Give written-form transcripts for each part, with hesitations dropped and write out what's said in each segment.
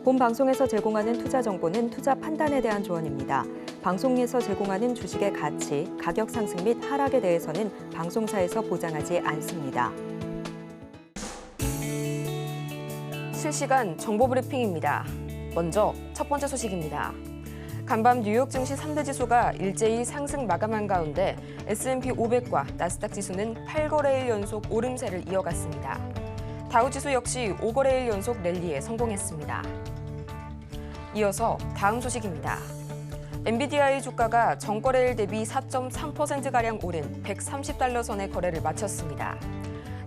본 방송에서 제공하는 투자 정보는 투자 판단에 대한 조언입니다. 방송에서 제공하는 주식의 가치, 가격 상승 및 하락에 대해서는 방송사에서 보장하지 않습니다. 실시간 정보 브리핑입니다. 먼저 첫 번째 소식입니다. 간밤 뉴욕 증시 3대 지수가 일제히 상승 마감한 가운데 S&P 500과 나스닥 지수는 8거래일 연속 오름세를 이어갔습니다. 다우 지수 역시 5거래일 연속 랠리에 성공했습니다. 이어서 다음 소식입니다. 엔비디아의 주가가 전거래일 대비 4.3%가량 오른 130달러 선의 거래를 마쳤습니다.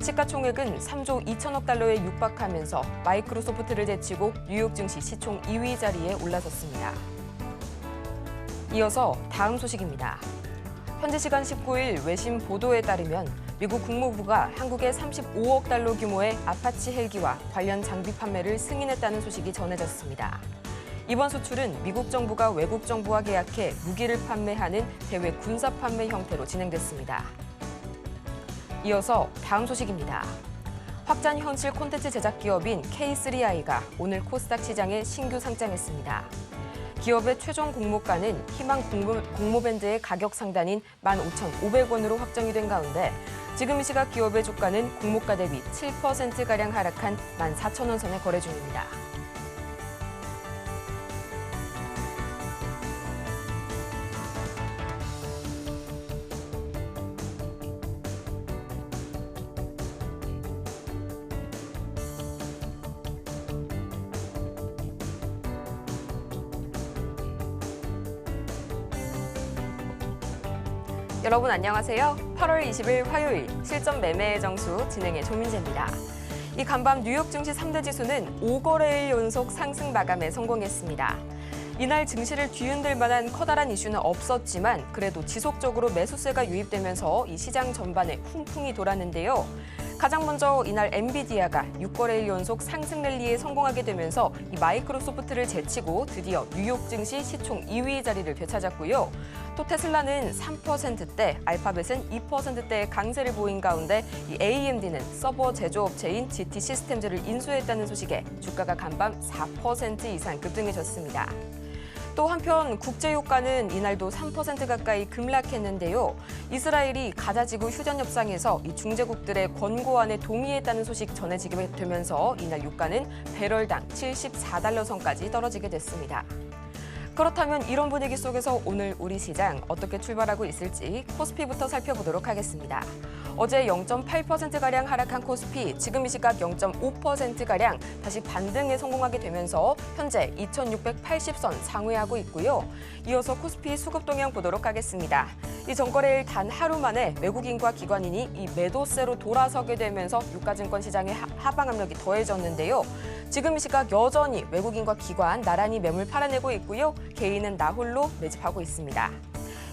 시가총액은 3조 2천억 달러에 육박하면서 마이크로소프트를 제치고 뉴욕 증시 시총 2위 자리에 올라섰습니다. 이어서 다음 소식입니다. 현지 시간 19일 외신 보도에 따르면 미국 국무부가 한국에 35억 달러 규모의 아파치 헬기와 관련 장비 판매를 승인했다는 소식이 전해졌습니다. 이번 수출은 미국 정부가 외국 정부와 계약해 무기를 판매하는 대외 군사 판매 형태로 진행됐습니다. 이어서 다음 소식입니다. 확장 현실 콘텐츠 제작 기업인 K3i가 오늘 코스닥 시장에 신규 상장했습니다. 기업의 최종 공모가는 희망 공모밴드의 가격 상단인 15,500원으로 확정이 된 가운데 지금 이 시각 기업의 주가는 공모가 대비 7%가량 하락한 14,000원 선에 거래 중입니다. 여러분 안녕하세요. 8월 20일 화요일 실전 매매의 정수 진행의 조민재입니다. 이 간밤 뉴욕 증시 3대 지수는 5거래일 연속 상승 마감에 성공했습니다. 이날 증시를 뒤흔들 만한 커다란 이슈는 없었지만 그래도 지속적으로 매수세가 유입되면서 이 시장 전반에 훈풍이 돌았는데요. 가장 먼저 이날 엔비디아가 6거래일 연속 상승 랠리에 성공하게 되면서 이 마이크로소프트를 제치고 드디어 뉴욕 증시 시총 2위 자리를 되찾았고요. 또 테슬라는 3%대, 알파벳은 2%대의 강세를 보인 가운데 이 AMD는 서버 제조업체인 GT 시스템즈를 인수했다는 소식에 주가가 간밤 4% 이상 급등해졌습니다. 또 한편 국제유가는 이날도 3% 가까이 급락했는데요. 이스라엘이 가자지구 휴전 협상에서 이 중재국들의 권고안에 동의했다는 소식 전해지게 되면서 이날 유가는 배럴당 74달러 선까지 떨어지게 됐습니다. 그렇다면 이런 분위기 속에서 오늘 우리 시장 어떻게 출발하고 있을지 코스피부터 살펴보도록 하겠습니다. 어제 0.8%가량 하락한 코스피, 지금 이 시각 0.5%가량 다시 반등에 성공하게 되면서 현재 2680선 상회하고 있고요. 이어서 코스피 수급 동향 보도록 하겠습니다. 이 전거래일 단 하루 만에 외국인과 기관인이 이 매도세로 돌아서게 되면서 유가증권 시장의 하방 압력이 더해졌는데요. 지금 이 시각 여전히 외국인과 기관 나란히 매물 팔아내고 있고요. 개인은 나홀로 매집하고 있습니다.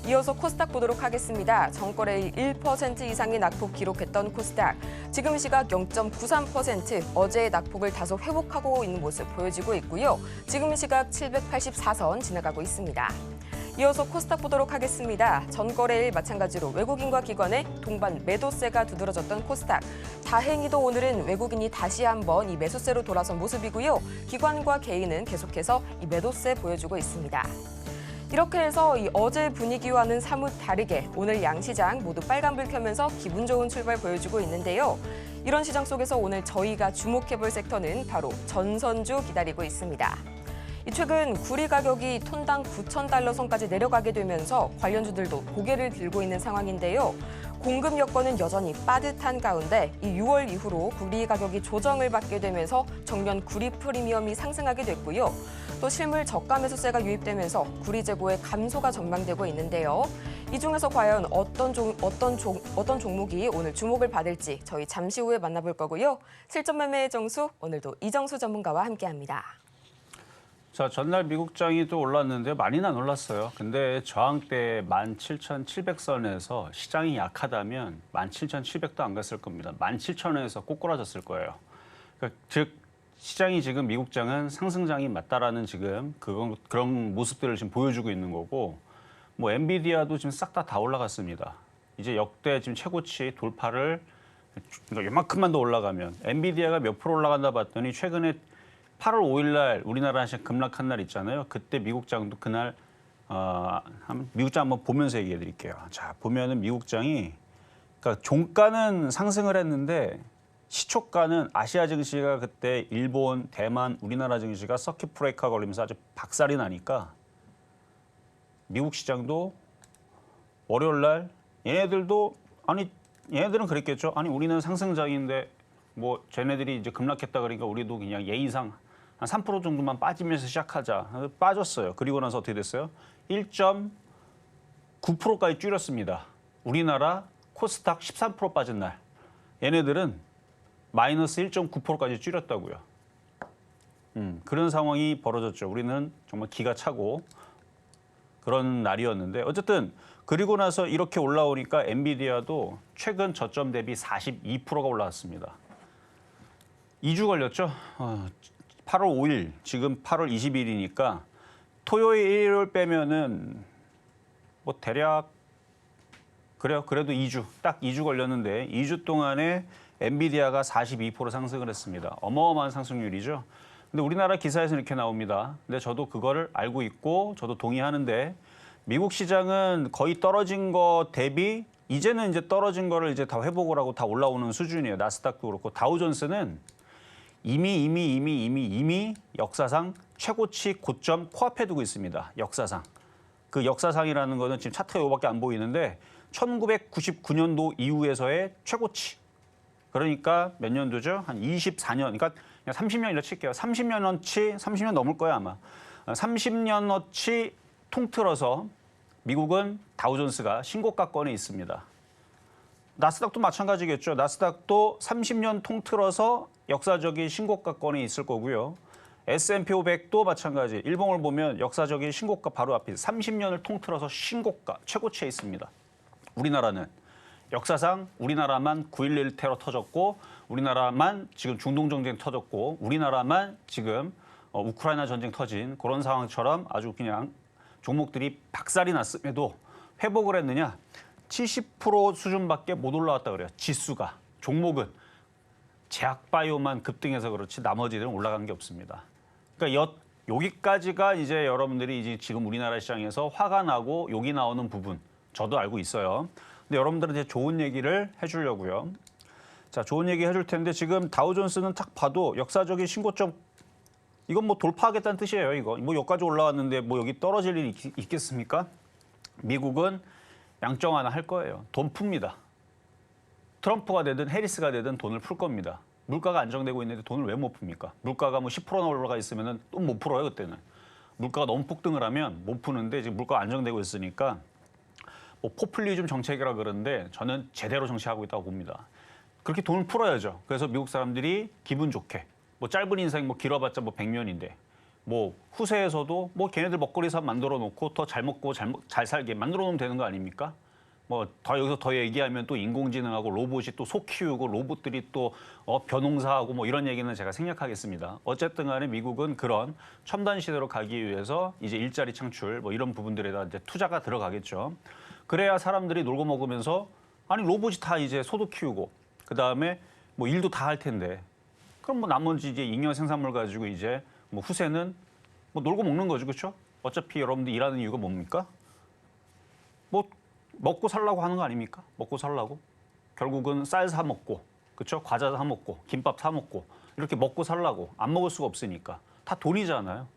이어서 코스닥 보도록 하겠습니다. 전거래일 1% 이상의 낙폭 기록했던 코스닥. 지금 시각 0.93%, 어제의 낙폭을 다소 회복하고 있는 모습 보여지고 있고요. 지금 시각 784선 지나가고 있습니다. 이어서 코스닥 보도록 하겠습니다. 전거래일 마찬가지로 외국인과 기관의 동반 매도세가 두드러졌던 코스닥. 다행히도 오늘은 외국인이 다시 한번 이 매수세로 돌아선 모습이고요. 기관과 개인은 계속해서 이 매도세 보여주고 있습니다. 이렇게 해서 이 어제 분위기와는 사뭇 다르게 오늘 양시장 모두 빨간불 켜면서 기분 좋은 출발 보여주고 있는데요. 이런 시장 속에서 오늘 저희가 주목해볼 섹터는 바로 전선주 기다리고 있습니다. 최근 구리 가격이 톤당 9,000달러 선까지 내려가게 되면서 관련주들도 고개를 들고 있는 상황인데요. 공급 여건은 여전히 빠듯한 가운데 이 6월 이후로 구리 가격이 조정을 받게 되면서 정면 구리 프리미엄이 상승하게 됐고요. 또 실물 저가 매수세가 유입되면서 구리 재고의 감소가 전망되고 있는데요. 이 중에서 과연 어떤 종목이 오늘 주목을 받을지 저희 잠시 후에 만나볼 거고요. 실전 매매의 정수, 오늘도 이정수 전문가와 함께합니다. 자, 전날 미국장이 또 올랐는데 많이는 안 올랐어요. 근데 저항대 17,700선에서 시장이 약하다면 17,700도 안 갔을 겁니다. 17,000원에서 꼬꾸라졌을 거예요. 그러니까 즉 시장이 지금 미국장은 상승장이 맞다라는 지금 그런 모습들을 지금 보여주고 있는 거고, 뭐 엔비디아도 지금 싹 다 올라갔습니다. 이제 역대 지금 최고치 돌파를 그러니까 요만큼만 더 올라가면 엔비디아가 몇 프로 올라간다 봤더니 최근에 8월 5일 날 우리나라 시장 급락한 날 있잖아요. 그때 미국장도 그날 미국장 한번 보면서 얘기해 드릴게요. 자, 보면은 미국장이 그러니까 종가는 상승을 했는데 시초가는 아시아 증시가 그때 일본, 대만, 우리나라 증시가 서킷 브레이커가 걸리면서 아주 박살이 나니까 미국 시장도 월요일 날 얘네들도 아니 얘네들은 그랬겠죠. 아니 우리는 상승장인데 뭐 쟤네들이 이제 급락했다 그러니까 우리도 그냥 예의상 한 3% 정도만 빠지면서 시작하자. 빠졌어요. 그리고 나서 어떻게 됐어요? 1.9%까지 줄였습니다. 우리나라 코스닥 13% 빠진 날. 얘네들은 마이너스 1.9%까지 줄였다고요. 그런 상황이 벌어졌죠. 우리는 정말 기가 차고 그런 날이었는데 어쨌든 그리고 나서 이렇게 올라오니까 엔비디아도 최근 저점 대비 42%가 올라왔습니다. 2주 걸렸죠. 8월 5일, 지금 8월 20일이니까 토요일, 일요일 빼면은 뭐 대략 그래요. 그래도 2주, 딱 2주 걸렸는데 2주 동안에 엔비디아가 42% 상승을 했습니다. 어마어마한 상승률이죠. 근데 우리나라 기사에서 이렇게 나옵니다. 근데 저도 그거를 알고 있고 저도 동의하는데 미국 시장은 거의 떨어진 거 대비 이제는 이제 떨어진 거를 이제 다 회복을 하고 다 올라오는 수준이에요. 나스닥도 그렇고 다우존스는 이미 역사상 최고치 고점 코앞에 두고 있습니다. 역사상. 그 역사상이라는 거는 지금 차트가 이거밖에 안 보이는데 1999년도 이후에서의 최고치. 그러니까 몇 년도죠? 한 24년. 그러니까 그냥 30년이라 칠게요. 30년어치, 30년 넘을 거야 아마. 30년어치 통틀어서 미국은 다우존스가 신고가권에 있습니다. 나스닥도 마찬가지겠죠. 나스닥도 30년 통틀어서 역사적인 신고가권에 있을 거고요. S&P 500도 마찬가지. 일봉을 보면 역사적인 신고가 바로 앞에 30년을 통틀어서 신고가 최고치에 있습니다. 우리나라는 역사상 우리나라만 9.11 테러 터졌고 우리나라만 지금 중동 전쟁 터졌고 우리나라만 지금 우크라이나 전쟁 터진 그런 상황처럼 아주 그냥 종목들이 박살이 났음에도 회복을 했느냐? 70% 수준밖에 못 올라왔다 그래요. 지수가. 종목은 제약바이오만 급등해서 그렇지 나머지들은 올라간 게 없습니다. 그러니까 여기까지가 이제 여러분들이 이제 지금 우리나라 시장에서 화가 나고 욕이 나오는 부분 저도 알고 있어요. 근데 여러분들한테 좋은 얘기를 해주려고요. 자, 좋은 얘기 해줄 텐데 지금 다우존스는 딱 봐도 역사적인 신고점 이건 뭐 돌파하겠다는 뜻이에요. 이거 뭐 여기까지 올라왔는데 뭐 여기 떨어질 일이 있겠습니까? 미국은 양정 하나 할 거예요. 돈 풉니다. 트럼프가 되든 해리스가 되든 돈을 풀 겁니다. 물가가 안정되고 있는데 돈을 왜 못 풉니까? 물가가 뭐 10%나 올라가 있으면 또 못 풀어요, 그때는. 물가가 너무 폭등을 하면 못 푸는데 지금 물가가 안정되고 있으니까 뭐 포퓰리즘 정책이라 그러는데 저는 제대로 정치하고 있다고 봅니다. 그렇게 돈을 풀어야죠. 그래서 미국 사람들이 기분 좋게 뭐 짧은 인생 뭐 길어봤자 뭐 100년인데 뭐 후세에서도 뭐 걔네들 먹거리 사업 만들어 놓고 더 잘 먹고 잘 살게 만들어 놓으면 되는 거 아닙니까? 뭐 더 여기서 더 얘기하면 또 인공지능하고 로봇이 또 소 키우고 로봇들이 또 벼농사하고 뭐 이런 얘기는 제가 생략하겠습니다. 어쨌든 간에 미국은 그런 첨단 시대로 가기 위해서 이제 일자리 창출 뭐 이런 부분들에다 이제 투자가 들어가겠죠. 그래야 사람들이 놀고 먹으면서 아니 로봇이 다 이제 소도 키우고 그다음에 뭐 일도 다 할 텐데 그럼 뭐 나머지 이제 잉여 생산물 가지고 이제 뭐 후세는 뭐 놀고 먹는 거죠, 그렇죠? 어차피 여러분들 일하는 이유가 뭡니까? 뭐 먹고 살라고 하는 거 아닙니까? 먹고 살라고 결국은 쌀 사 먹고, 그렇죠? 과자 사 먹고, 김밥 사 먹고 이렇게 먹고 살라고 안 먹을 수가 없으니까 다 돈이잖아요.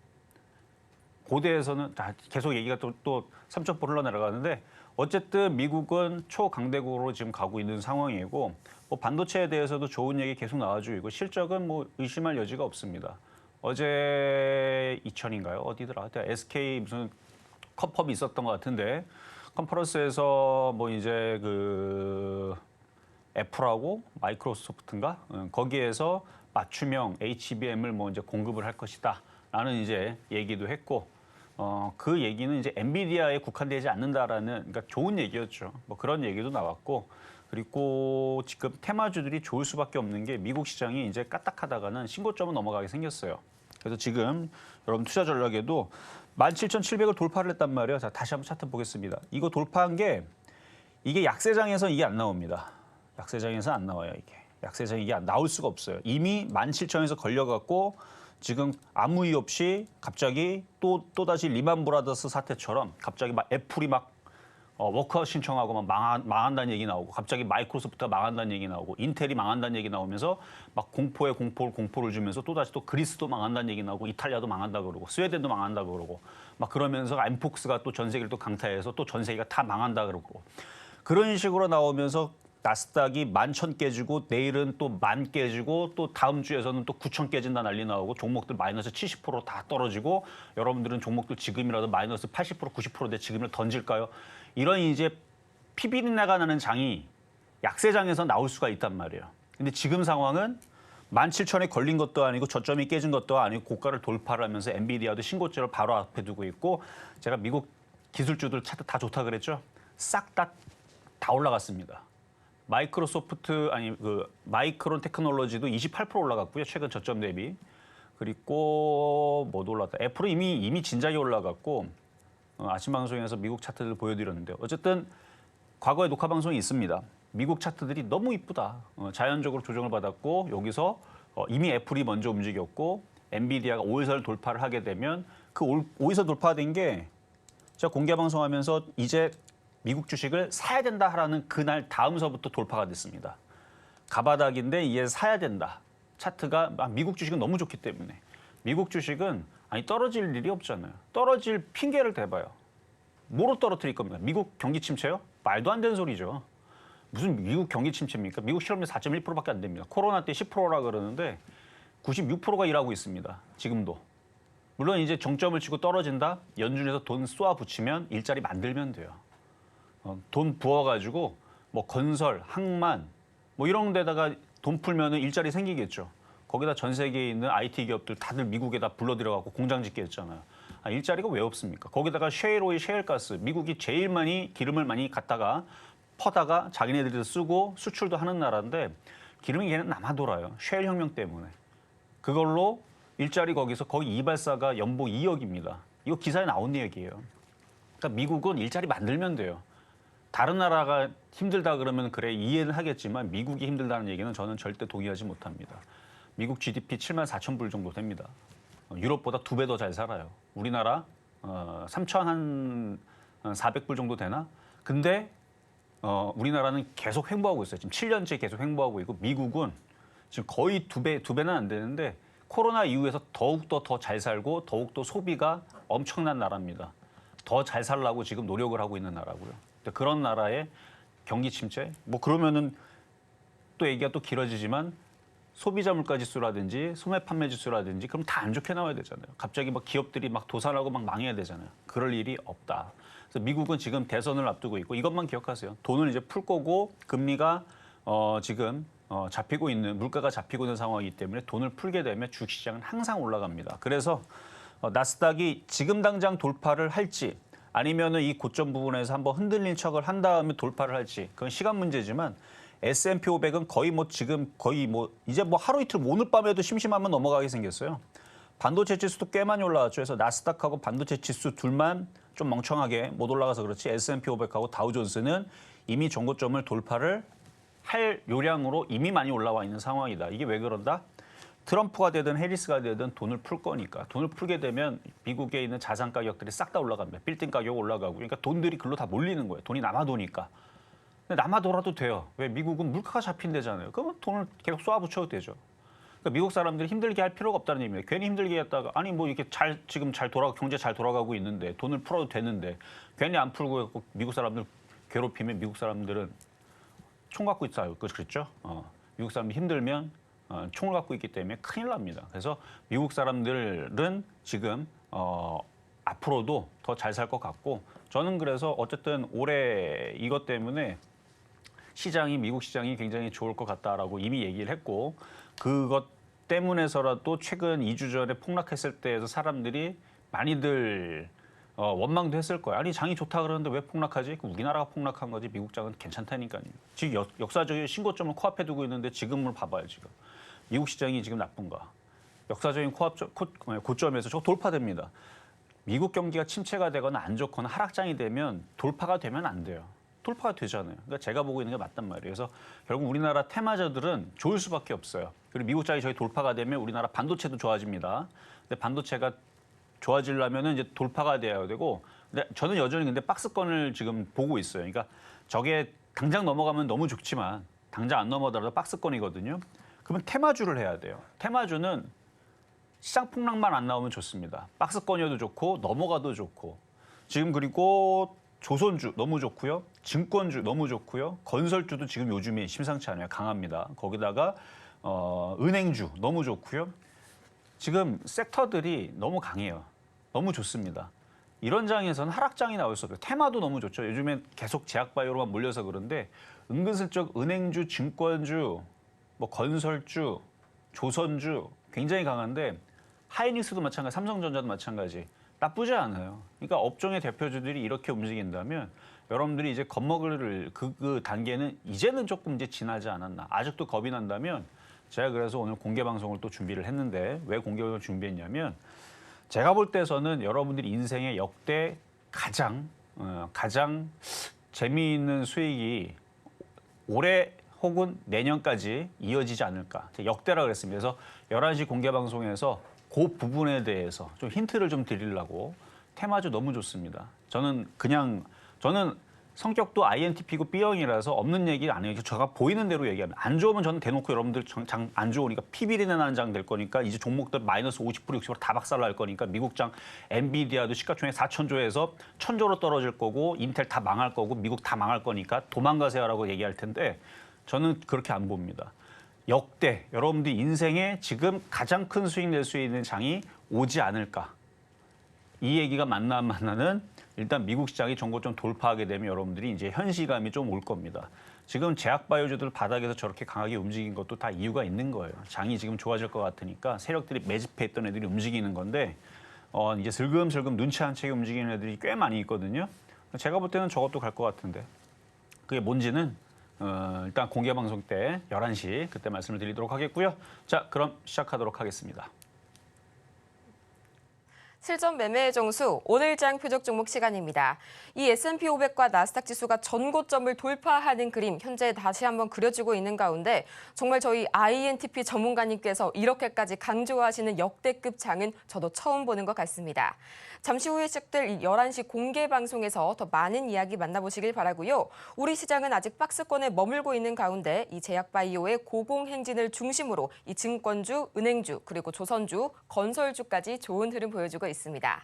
고대에서는 계속 얘기가 또 3첩보 흘러내려가는데 어쨌든 미국은 초강대국으로 지금 가고 있는 상황이고 뭐 반도체에 대해서도 좋은 얘기 계속 나와주고 있고 실적은 뭐 의심할 여지가 없습니다. 어제 이천인가요? 어디더라? SK 무슨 컨펌이 있었던 것 같은데 컨퍼런스에서 뭐 이제 그 애플하고 마이크로소프트인가 거기에서 맞춤형 HBM을 뭐 이제 공급을 할 것이다라는 이제 얘기도 했고 그 얘기는 이제 엔비디아에 국한되지 않는다라는 그러니까 좋은 얘기였죠. 뭐 그런 얘기도 나왔고 그리고 지금 테마주들이 좋을 수밖에 없는 게 미국 시장이 이제 까딱하다가는 신고점을 넘어가게 생겼어요. 그래서 지금 여러분 투자 전략에도 17,700을 돌파를 했단 말이에요. 자, 다시 한번 차트 보겠습니다. 이거 돌파한 게 이게 약세장에서 이게 안 나옵니다. 약세장에서 안 나와요, 이게. 약세장 이게 나올 수가 없어요. 이미 17,000에서 걸려갖고 지금 아무 이유 없이 갑자기 또다시 리만 브라더스 사태처럼 갑자기 막 애플이 막 워크아웃 신청하고 막 망한다는 얘기 나오고 갑자기 마이크로소프트가 망한다는 얘기 나오고 인텔이 망한다는 얘기 나오면서 막 공포를 주면서 또다시 또 그리스도 망한다는 얘기 나오고 이탈리아도 망한다 그러고 스웨덴도 망한다 그러고 막 그러면서 엠폭스가 또 전 세계를 또 강타해서 또 전 세계가 다 망한다 그러고 그런 식으로 나오면서 나스닥이 11,000 깨지고 내일은 또 10,000 깨지고 또 다음 주에서는 또 9,000 깨진다 난리 나오고 종목들 마이너스 70% 다 떨어지고 여러분들은 종목들 지금이라도 마이너스 80% 90%대 지금을 던질까요? 이런 이제 피비린내가 나는 장이 약세장에서 나올 수가 있단 말이에요. 근데 지금 상황은 17,000에 걸린 것도 아니고 저점이 깨진 것도 아니고 고가를 돌파를 하면서 엔비디아도 신고가를 바로 앞에 두고 있고 제가 미국 기술주들 차트 다 좋다 그랬죠? 싹 다 올라갔습니다. 마이크론 테크놀로지도 28% 올라갔고요. 최근 저점 대비. 그리고 뭐도 올랐다. 애플은 이미 진작에 올라갔고 아침 방송에서 미국 차트들 보여드렸는데요. 어쨌든 과거에 녹화 방송이 있습니다. 미국 차트들이 너무 이쁘다. 자연적으로 조정을 받았고 여기서 이미 애플이 먼저 움직였고 엔비디아가 5위선 돌파를 하게 되면 그 5위선 돌파된 게 제가 공개 방송하면서 이제 미국 주식을 사야 된다 하라는 그날 다음서부터 돌파가 됐습니다. 가바닥인데 이제 사야 된다. 차트가 미국 주식은 너무 좋기 때문에 미국 주식은 떨어질 일이 없잖아요. 떨어질 핑계를 대봐요. 뭐로 떨어뜨릴 겁니까? 미국 경기 침체요? 말도 안 되는 소리죠. 무슨 미국 경기 침체입니까? 미국 실업률 4.1%밖에 안 됩니다. 코로나 때 10%라 그러는데 96%가 일하고 있습니다. 지금도. 물론 이제 정점을 치고 떨어진다. 연준에서 돈 쏘아 붙이면 일자리 만들면 돼요. 돈 부어가지고 뭐 건설, 항만 뭐 이런 데다가 돈 풀면은 일자리 생기겠죠. 거기다 전 세계에 있는 IT 기업들 다들 미국에다 불러들여갖고 공장 짓게 했잖아요. 일자리가 왜 없습니까? 거기다가 셰일오일, 셰일가스, 미국이 제일 많이 기름을 많이 갖다가 퍼다가 자기네들이 쓰고 수출도 하는 나라인데 기름이 걔는 남아돌아요. 셰일 혁명 때문에. 그걸로 일자리 거기서 거기 이발사가 연봉 2억입니다. 이거 기사에 나온 얘기예요. 그러니까 미국은 일자리 만들면 돼요. 다른 나라가 힘들다 그러면 그래 이해는 하겠지만 미국이 힘들다는 얘기는 저는 절대 동의하지 못합니다. 미국 GDP 74,000불 정도 됩니다. 유럽보다 2배 더 잘 살아요. 우리나라 3,400불 정도 되나? 근데 우리나라는 계속 횡보하고 있어요. 지금 7년째 계속 횡보하고 있고 미국은 지금 거의 2배는 안 되는데 코로나 이후에서 더욱더 더 잘 살고 더욱더 소비가 엄청난 나라입니다. 더 잘 살려고 지금 노력을 하고 있는 나라고요. 그런 나라의 경기 침체? 뭐 그러면은 또 얘기가 또 길어지지만 소비자 물가 지수라든지 소매 판매 지수라든지 그럼 다 안 좋게 나와야 되잖아요. 갑자기 막 기업들이 막 도산하고 막 망해야 되잖아요. 그럴 일이 없다. 그래서 미국은 지금 대선을 앞두고 있고 이것만 기억하세요. 돈을 이제 풀 거고 금리가 지금 잡히고 있는 물가가 잡히고 있는 상황이기 때문에 돈을 풀게 되면 주식시장은 항상 올라갑니다. 그래서 나스닥이 지금 당장 돌파를 할지 아니면은 이 고점 부분에서 한번 흔들린 척을 한 다음에 돌파를 할지 그건 시간 문제지만 S&P 500은 거의 뭐 지금 거의 뭐 이제 뭐 하루 이틀 오늘 밤에도 심심하면 넘어가게 생겼어요. 반도체 지수도 꽤 많이 올라왔죠. 그래서 나스닥하고 반도체 지수 둘만 좀 멍청하게 못 올라가서 그렇지 S&P 500하고 다우존스는 이미 정고점을 돌파를 할 요량으로 이미 많이 올라와 있는 상황이다. 이게 왜 그런다? 트럼프가 되든 해리스가 되든 돈을 풀 거니까 돈을 풀게 되면 미국에 있는 자산 가격들이 싹 다 올라갑니다. 빌딩 가격 올라가고 그러니까 돈들이 글로 다 몰리는 거예요. 돈이 남아도니까. 근데 남아돌아도 돼요. 왜? 미국은 물가가 잡힌대잖아요. 그러면 돈을 계속 쏘아붙여도 되죠. 그러니까 미국 사람들이 힘들게 할 필요가 없다는 얘기입니다. 괜히 힘들게 했다가 아니 뭐 이렇게 지금 경제 잘 돌아가고 있는데 돈을 풀어도 되는데 괜히 안 풀고 미국 사람들 괴롭히면 미국 사람들은 총 갖고 있어요. 그렇죠? 미국 사람들이 힘들면 총을 갖고 있기 때문에 큰일 납니다. 그래서 미국 사람들은 지금 앞으로도 더 잘 살 것 같고 저는 그래서 어쨌든 올해 이것 때문에 미국 시장이 굉장히 좋을 것 같다라고 이미 얘기를 했고 그것 때문에서라도 최근 2주 전에 폭락했을 때에서 사람들이 많이들 원망도 했을 거예요. 아니 장이 좋다 그러는데 왜 폭락하지? 우리나라가 폭락한 거지 미국 장은 괜찮다니까요. 지금 역사적인 신고점을 코앞에 두고 있는데 지금을 봐봐요. 지금 미국 시장이 지금 나쁜가? 역사적인 고점에서 저 돌파됩니다. 미국 경기가 침체가 되거나 안 좋거나 하락장이 되면 돌파가 되면 안 돼요. 돌파가 되잖아요. 그러니까 제가 보고 있는 게 맞단 말이에요. 그래서 결국 우리나라 테마주들은 좋을 수밖에 없어요. 그리고 미국장이 저희 돌파가 되면 우리나라 반도체도 좋아집니다. 근데 반도체가 좋아지려면은 이제 돌파가 돼야 되고, 근데 저는 여전히 근데 박스권을 지금 보고 있어요. 그러니까 저게 당장 넘어가면 너무 좋지만 당장 안 넘어가더라도 박스권이거든요. 그러면 테마주를 해야 돼요. 테마주는 시장 폭락만 안 나오면 좋습니다. 박스권이어도 좋고 넘어가도 좋고. 지금 그리고 조선주 너무 좋고요. 증권주 너무 좋고요. 건설주도 지금 요즘에 심상치 않아요. 강합니다. 거기다가 은행주 너무 좋고요. 지금 섹터들이 너무 강해요. 너무 좋습니다. 이런 장에서는 하락장이 나올 수 없어요. 테마도 너무 좋죠. 요즘엔 계속 제약바이오로만 몰려서 그런데 은근슬쩍 은행주, 증권주, 뭐 건설주, 조선주 굉장히 강한데 하이닉스도 마찬가지, 삼성전자도 마찬가지. 나쁘지 않아요. 그러니까 업종의 대표주들이 이렇게 움직인다면 여러분들이 이제 겁먹을 그 단계는 이제는 조금 이제 지나지 않았나. 아직도 겁이 난다면 제가 그래서 오늘 공개 방송을 또 준비를 했는데 왜 공개 방송을 준비했냐면 제가 볼 때서는 여러분들이 인생의 역대 가장 재미있는 수익이 올해 혹은 내년까지 이어지지 않을까. 역대라 그랬습니다. 그래서 11시 공개 방송에서 그 부분에 대해서 좀 힌트를 좀 드리려고 테마주 너무 좋습니다. 저는 성격도 INTP고 B형이라서 없는 얘기 안 해요. 제가 보이는 대로 얘기합니다. 안 좋으면 저는 대놓고 여러분들 장 안 좋으니까 피비린내 나는 장 될 거니까 이제 종목들 마이너스 50%, 60% 다 박살날 거니까 미국장 엔비디아도 시가총액 4천조에서 1,000조로 떨어질 거고 인텔 다 망할 거고 미국 다 망할 거니까 도망가세요라고 얘기할 텐데 저는 그렇게 안 봅니다. 역대 여러분들 인생에 지금 가장 큰 수익 낼 수 있는 장이 오지 않을까. 이 얘기가 맞나 안 맞나는 일단 미국 시장이 전고점 돌파하게 되면 여러분들이 이제 현실감이 좀 올 겁니다. 지금 제약바이오주들 바닥에서 저렇게 강하게 움직인 것도 다 이유가 있는 거예요. 장이 지금 좋아질 것 같으니까 세력들이 매집해 있던 애들이 움직이는 건데 이제 슬금슬금 눈치 안 채게 움직이는 애들이 꽤 많이 있거든요. 제가 볼 때는 저것도 갈 것 같은데 그게 뭔지는 일단 공개 방송 때 11시 그때 말씀을 드리도록 하겠고요. 자, 그럼 시작하도록 하겠습니다. 실전 매매의 정수, 오늘장 표적 종목 시간입니다. 이 S&P 500과 나스닥 지수가 전고점을 돌파하는 그림 현재 다시 한번 그려지고 있는 가운데 정말 저희 INTP 전문가님께서 이렇게까지 강조하시는 역대급 장은 저도 처음 보는 것 같습니다. 잠시 후에 시작될 이 11시 공개 방송에서 더 많은 이야기 만나보시길 바라고요. 우리 시장은 아직 박스권에 머물고 있는 가운데 이 제약바이오의 고공행진을 중심으로 이 증권주, 은행주, 그리고 조선주, 건설주까지 좋은 흐름 보여주고 있습니다.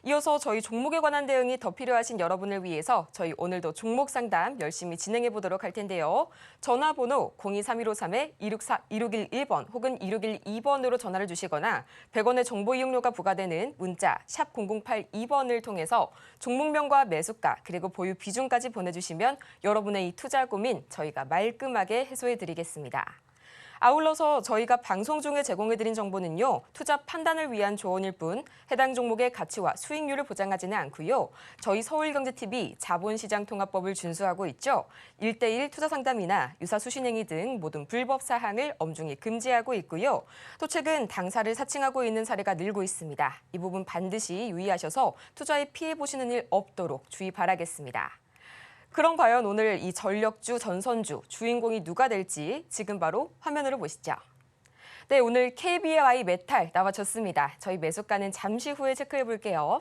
이어서 저희 종목에 관한 대응이 더 필요하신 여러분을 위해서 저희 오늘도 종목 상담 열심히 진행해 보도록 할 텐데요. 전화번호 023153-2611번 혹은 2612번으로 전화를 주시거나 100원의 정보 이용료가 부과되는 문자 샵 0082번을 통해서 종목명과 매수가 그리고 보유 비중까지 보내주시면 여러분의 이 투자 고민 저희가 말끔하게 해소해 드리겠습니다. 아울러서 저희가 방송 중에 제공해드린 정보는요. 투자 판단을 위한 조언일 뿐 해당 종목의 가치와 수익률을 보장하지는 않고요. 저희 서울경제TV 자본시장통합법을 준수하고 있죠. 1:1 투자 상담이나 유사 수신행위 등 모든 불법 사항을 엄중히 금지하고 있고요. 또 최근 당사를 사칭하고 있는 사례가 늘고 있습니다. 이 부분 반드시 유의하셔서 투자에 피해 보시는 일 없도록 주의 바라겠습니다. 그럼 과연 오늘 이 전력주, 전선주, 주인공이 누가 될지 지금 바로 화면으로 보시죠. 네, 오늘 KBI 메탈 나와줬습니다. 저희 매수가는 잠시 후에 체크해 볼게요.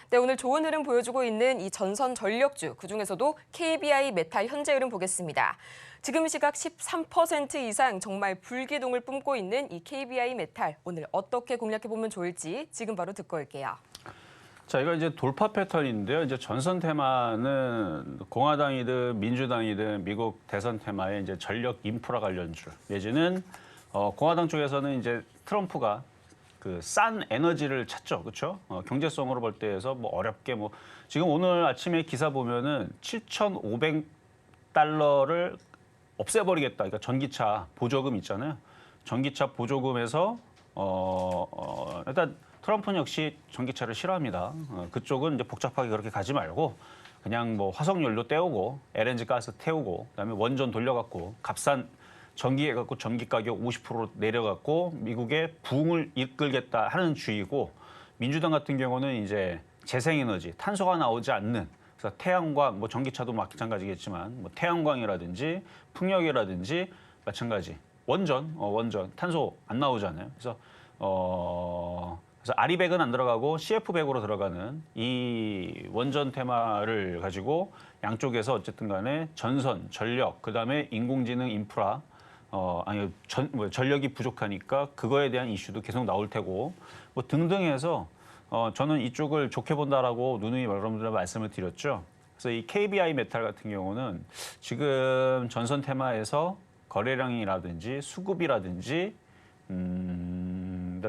네, 오늘 좋은 흐름 보여주고 있는 이 전선 전력주, 그중에서도 KBI 메탈 현재 흐름 보겠습니다. 지금 시각 13% 이상 정말 불기둥을 뿜고 있는 이 KBI 메탈, 오늘 어떻게 공략해보면 좋을지 지금 바로 듣고 올게요. 자, 이거 이제 돌파 패턴인데요. 이제 전선 테마는 공화당이든 민주당이든 미국 대선 테마의 이제 전력 인프라 관련주 내지는 공화당 쪽에서는 이제 트럼프가 그 싼 에너지를 찾죠, 그렇죠? 경제성으로 볼 때에서 뭐 어렵게 뭐 지금 오늘 아침에 기사 보면은 7,500달러를 없애버리겠다. 그러니까 전기차 보조금 있잖아요. 전기차 보조금에서 일단 트럼프는 역시 전기차를 싫어합니다. 그쪽은 이제 복잡하게 그렇게 가지 말고 그냥 뭐 화석연료 떼우고 LNG 가스 태우고 그다음에 원전 돌려갖고 값싼 전기 해갖고 전기 가격 50% 내려갖고 미국의 부흥을 이끌겠다 하는 주의고 민주당 같은 경우는 이제 재생에너지 탄소가 나오지 않는 그래서 태양광, 뭐 전기차도 마찬가지겠지만 뭐 태양광이라든지 풍력이라든지 마찬가지. 원전 탄소 안 나오잖아요. 그래서 아리백은 안 들어가고 CF100으로 들어가는 이 원전 테마를 가지고 양쪽에서 어쨌든 간에 전선, 전력, 그다음에 인공지능 인프라 전력이 부족하니까 그거에 대한 이슈도 계속 나올 테고 뭐 등등 해서 저는 이쪽을 좋게 본다라고 누누이 여러분들한테 말씀을 드렸죠. 그래서 이 KBI 메탈 같은 경우는 지금 전선 테마에서 거래량이라든지 수급이라든지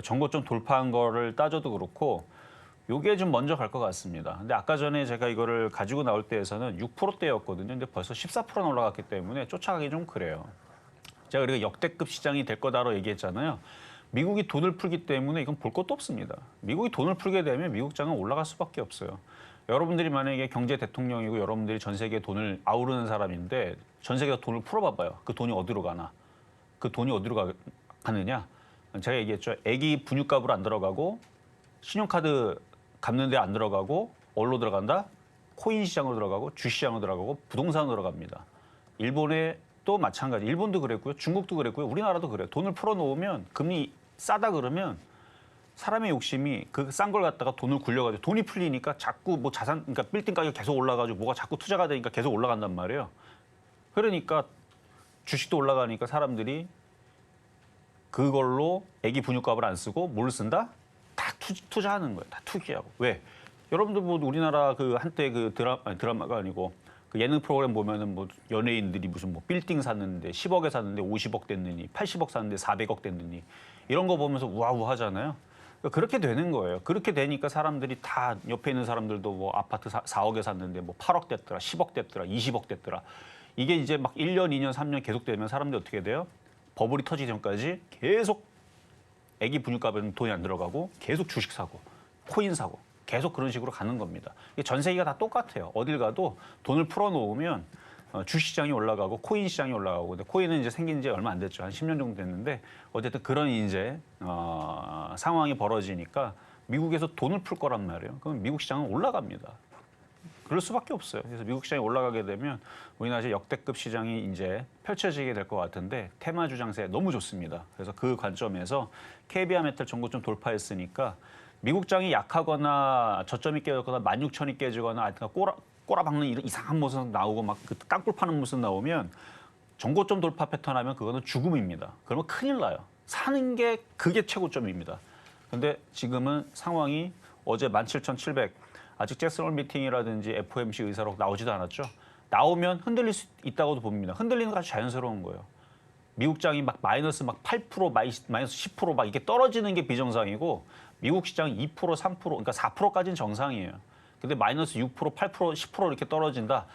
전고점 돌파한 거를 따져도 그렇고 요게 좀 먼저 갈 것 같습니다. 근데 아까 전에 제가 이거를 가지고 나올 때에서는 6%대였거든요. 근데 벌써 14%는 올라갔기 때문에 쫓아가기 좀 그래요. 제가 우리가 역대급 시장이 될 거다라고 얘기했잖아요. 미국이 돈을 풀기 때문에 이건 볼 것도 없습니다. 미국이 돈을 풀게 되면 미국 장은 올라갈 수밖에 없어요. 여러분들이 만약에 경제 대통령이고 여러분들이 전 세계에 돈을 아우르는 사람인데 전 세계가 돈을 풀어봐봐요. 그 돈이 어디로 가나? 그 돈이 어디로 가느냐? 제가 얘기했죠. 애기 분유값으로 안 들어가고 신용카드 갚는 데 안 들어가고 어디로 들어간다? 코인 시장으로 들어가고 주시장으로 들어가고 부동산으로 들어갑니다. 일본에 또 마찬가지. 일본도 그랬고요. 중국도 그랬고요. 우리나라도 그래요. 돈을 풀어놓으면 금리 싸다 그러면 사람의 욕심이 그 싼 걸 갖다가 돈을 굴려가지고 돈이 풀리니까 자꾸 뭐 자산, 그러니까 빌딩 가격 계속 올라가지고 뭐가 자꾸 투자가 되니까 계속 올라간단 말이에요. 그러니까 주식도 올라가니까 사람들이 그걸로 애기 분유값을 안 쓰고 뭘 쓴다? 다 투자하는 거예요. 다 투기하고. 왜? 여러분들 뭐 우리나라 그 한때 그 드라마가 아니고 그 예능 프로그램 보면은 뭐 연예인들이 무슨 뭐 빌딩 샀는데 10억에 샀는데 50억 됐느니 80억 샀는데 400억 됐느니 이런 거 보면서 우아우 하잖아요. 그렇게 되는 거예요. 그렇게 되니까 사람들이 다 옆에 있는 사람들도 뭐 아파트 4억에 샀는데 뭐 8억 됐더라, 10억 됐더라, 20억 됐더라. 이게 이제 막 1년, 2년, 3년 계속 되면 사람들이 어떻게 돼요? 버블이 터지기 전까지 계속 애기 분유값에는 돈이 안 들어가고 계속 주식 사고 코인 사고 계속 그런 식으로 가는 겁니다. 이게 전 세계가 다 똑같아요. 어딜 가도 돈을 풀어놓으면 주시장이 올라가고 코인 시장이 올라가고 근데 코인은 이제 생긴 지 얼마 안 됐죠. 한 10년 정도 됐는데 어쨌든 그런 이제 상황이 벌어지니까 미국에서 돈을 풀 거란 말이에요. 그럼 미국 시장은 올라갑니다. 그럴 수밖에 없어요. 그래서 미국 시장이 올라가게 되면 우리나라 역대급 시장이 이제 펼쳐지게 될 것 같은데 테마주 장세 너무 좋습니다. 그래서 그 관점에서 KBI 메탈 전고점 돌파했으니까 미국 장이 약하거나 저점이 깨졌거나 16,000이 깨지거나 하여튼 꼬라박는 이런 이상한 모습 나오고 막 그 깡굴 파는 모습 나오면 전고점 돌파 패턴 하면 그거는 죽음입니다. 그러면 큰일 나요. 사는 게 그게 최고점입니다. 근데 지금은 상황이 어제 17,700 아직 잭슨홀 미팅이라든지 FOMC 의사록 나오지도 않았죠. 나오면 흔들릴 수 있다고도 봅니다. 흔들리는 거 아주 자연스러운 거예요. 미국장이 막 마이너스 막 8%, 마이너스 10% 막 이게 떨어지는 게 비정상이고 미국 시장이 2%, 3%, 그러니까 4%까지는 정상이에요. 근데 마이너스 6%, 8%, 10% 이렇게 떨어진다.